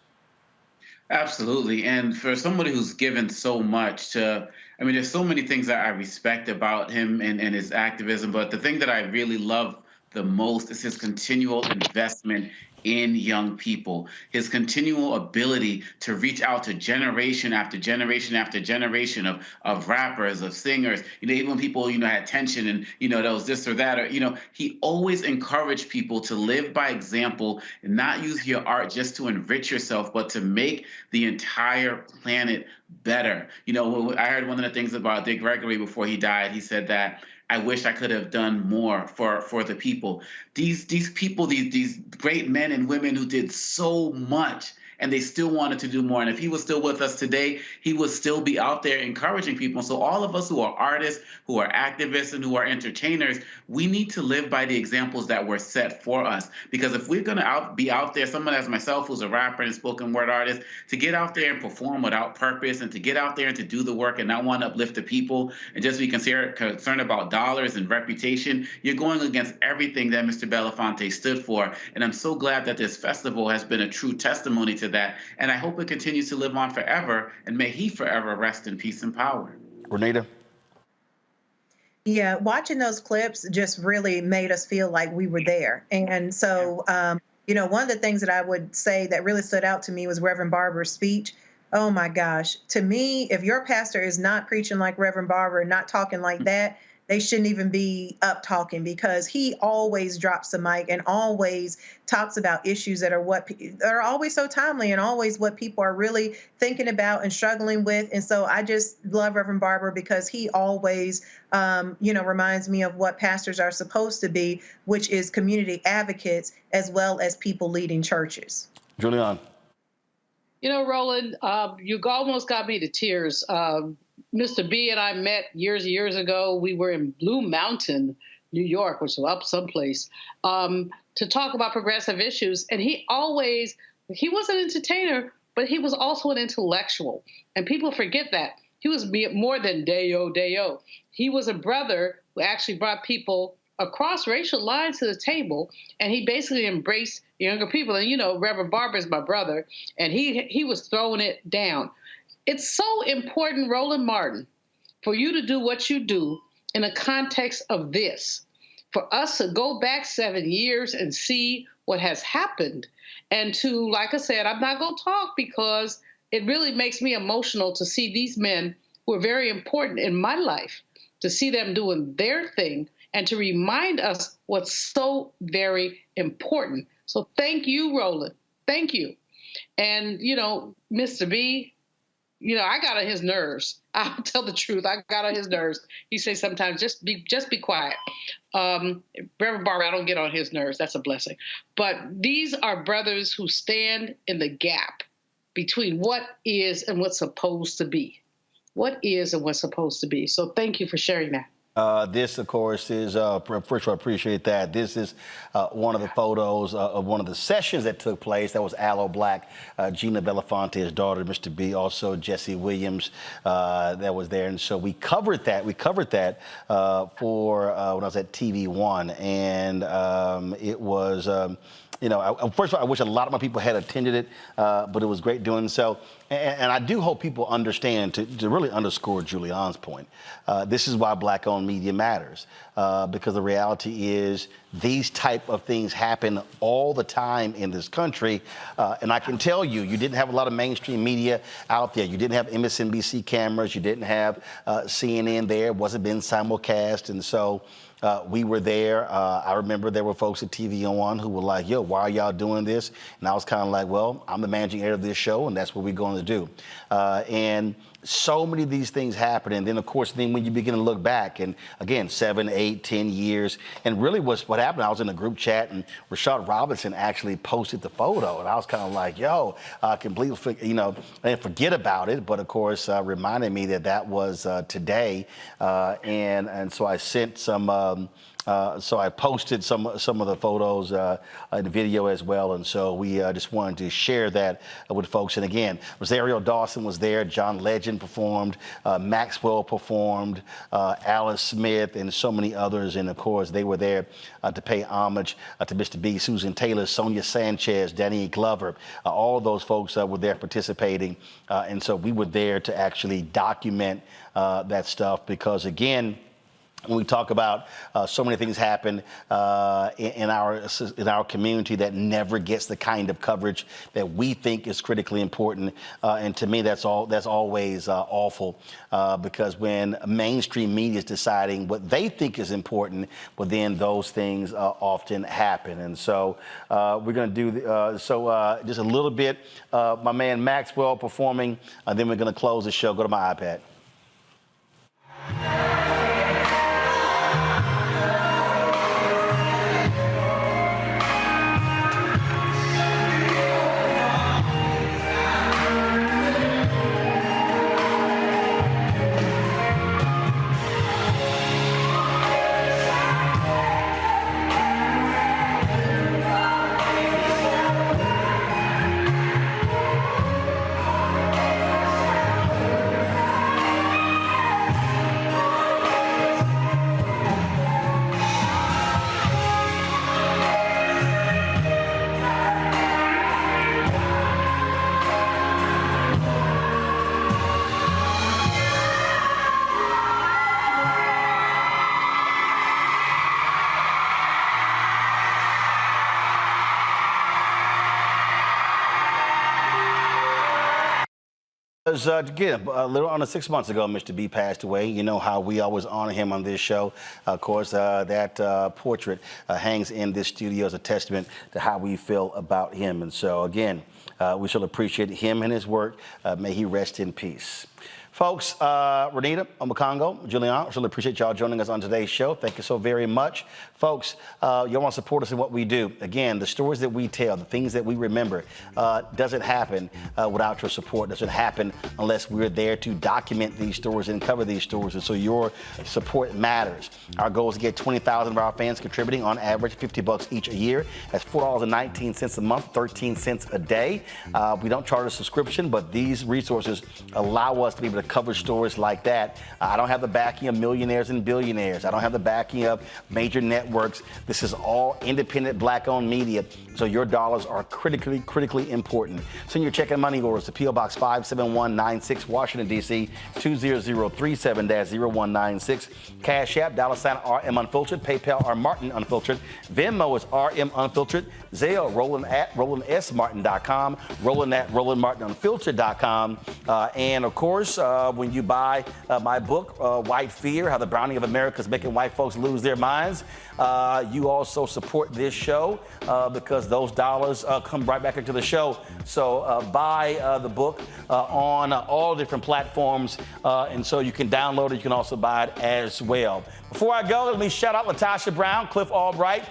Absolutely. And for somebody who's given so much to, I mean, there's so many things that I respect about him and his activism, but the thing that I really love the most is his continual investment in young people, his continual ability to reach out to generation after generation after generation of rappers, of singers, even when people, had tension and, there was this or that, or, he always encouraged people to live by example and not use your art just to enrich yourself, but to make the entire planet better. I heard one of the things about Dick Gregory before he died. He said that, I wish I could have done more for the people. These people, these great men and women who did so much, and they still wanted to do more. And if he was still with us today, he would still be out there encouraging people. So all of us who are artists, who are activists, and who are entertainers, we need to live by the examples that were set for us. Because if we're going to be out there, someone as myself who's a rapper and a spoken word artist, to get out there and perform without purpose, and to get out there and to do the work and not want to uplift the people and just be concerned about dollars and reputation, you're going against everything that Mr. Belafonte stood for. And I'm so glad that this festival has been a true testimony to that. And I hope it continues to live on forever. And may he forever rest in peace and power. Renita? Yeah, watching those clips just really made us feel like we were there. And so, one of the things that I would say that really stood out to me was Reverend Barber's speech. Oh my gosh. To me, if your pastor is not preaching like Reverend Barber, not talking like that, they shouldn't even be up talking, because he always drops the mic and always talks about issues that are always so timely and always what people are really thinking about and struggling with. And so I just love Reverend Barber because he always, reminds me of what pastors are supposed to be, which is community advocates as well as people leading churches. Julian. Roland, you almost got me to tears. Mr. B and I met years ago. We were in Blue Mountain, New York, which was up someplace, to talk about progressive issues. And he was an entertainer, but he was also an intellectual. And people forget that. He was more than Deo. He was a brother who actually brought people across racial lines to the table, and he basically embraced younger people. And, Reverend Barber is my brother, and he was throwing it down. It's so important, Roland Martin, for you to do what you do in the context of this, for us to go back 7 years and see what has happened, and to, like I said, I'm not going to talk because it really makes me emotional to see these men who are very important in my life, to see them doing their thing, and to remind us what's so very important. So thank you, Roland. Thank you. And, Mr. B, I got on his nerves. I'll tell the truth. I got on his nerves. He says sometimes, just be quiet. Reverend Barber, I don't get on his nerves. That's a blessing. But these are brothers who stand in the gap between what is and what's supposed to be. What is and what's supposed to be. So thank you for sharing that. This, of course, is, first of all, I appreciate that. This is one of the photos of one of the sessions that took place. That was Aloe Black, Gina Belafonte's daughter, Mr. B, also Jesse Williams, that was there. And so we covered that. We covered that for when I was at TV One. And it was, you know, first of all, I wish a lot of my people had attended it, but it was great doing so. And I do hope people understand, to really underscore Julianne's point, this is why Black-owned media matters, because the reality is these type of things happen all the time in this country. And I can tell you, you didn't have a lot of mainstream media out there. You didn't have MSNBC cameras. You didn't have CNN there. It wasn't being simulcast. And so we were there. I remember there were folks at TV1 who were like, yo, why are y'all doing this? And I was kind of like, well, I'm the managing editor of this show, and that's what we're going to do. And so many of these things happen. And then, of course, then when you begin to look back, and again, 7, 8, 10 years, and really what happened, I was in a group chat, and Rashad Robinson actually posted the photo. And I was kind of like, yo, completely, you know, I didn't forget about it. But, of course, reminded me that that was today. And so I sent some... so I posted some of the photos in the video as well, and so we just wanted to share that with folks. And again, Rosario Dawson was there, John Legend performed, Maxwell performed, Alice Smith, and so many others. And of course, they were there to pay homage to Mr. B, Susan Taylor, Sonia Sanchez, Danny Glover. All of those folks were there participating, and so we were there to actually document that stuff because, again, when we talk about so many things happen in our community that never gets the kind of coverage that we think is critically important, and to me that's always awful because when mainstream media is deciding what they think is important, well then those things often happen. And so we're going to do just a little bit. My man Maxwell performing, and then we're going to close the show. Go to my iPad. Again, a little under 6 months ago, Mr. B passed away. You know how we always honor him on this show. Of course, that portrait hangs in this studio as a testament to how we feel about him. And so, again, we shall appreciate him and his work. May he rest in peace. Folks, Renita, Omakongo, Julianne, really appreciate y'all joining us on today's show. Thank you so very much. Folks, y'all want to support us in what we do. Again, the stories that we tell, the things that we remember, doesn't happen without your support. Doesn't happen unless we're there to document these stories and cover these stories. And so your support matters. Our goal is to get 20,000 of our fans contributing on average $50 each a year. That's $4.19 a month, 13 cents a day. We don't charge a subscription, but these resources allow us to be able to cover stories like that. I don't have the backing of millionaires and billionaires. I don't have the backing of major networks. This is all independent Black-owned media, so your dollars are critically important. Send your check and money orders to P.O. Box 57196, Washington, D.C. 20037-0196. Cash App, $RM Unfiltered. PayPal, R Martin Unfiltered. Venmo is RM Unfiltered. Zelle, Roland at RolandSMartin.com. Roland at RolandMartinUnfiltered.com. And of course, when you buy my book, White Fear, How the Browning of America is Making White Folks Lose Their Minds, you also support this show because those dollars come right back into the show. So buy the book on all different platforms, and so you can download it. You can also buy it as well. Before I go, let me shout out Latasha Brown, Cliff Albright.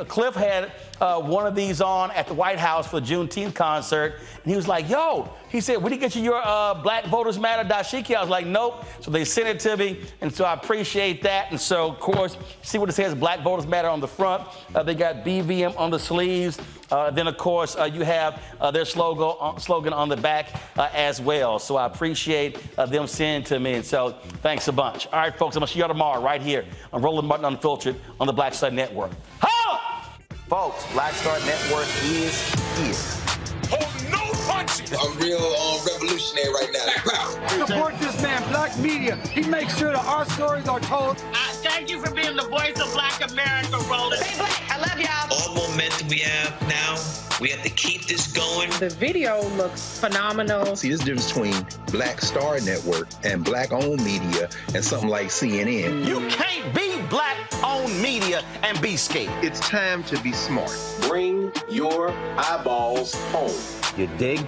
Cliff had one of these on at the White House for the Juneteenth concert, and he was like, yo, he said, we didn't get you your Black Voters Matter, Dashiki? I was like, nope. So they sent it to me, and so I appreciate that. And so, of course, see what it says, Black Voters Matter on the front. They got BVM on the sleeves. Then, of course, you have their slogan on the back as well. So I appreciate them sending it to me. And so thanks a bunch. All right, folks, I'm going to see you tomorrow right here on Roland Martin Unfiltered on the Black Star Network. Holla! Folks, Black Star Network is here. Oh, no punches! I'm real revolutionary right now. Support this man, Black Media. He makes sure that our stories are told. Thank you for being the voice of Black America, Roland. Stay black. I love y'all. All momentum we have now, we have to keep this going. The video looks phenomenal. See, this difference between Black Star Network and Black-owned media and something like CNN. You can't be Black-owned media and be scared. It's time to be smart. Bring your eyeballs home. You dig?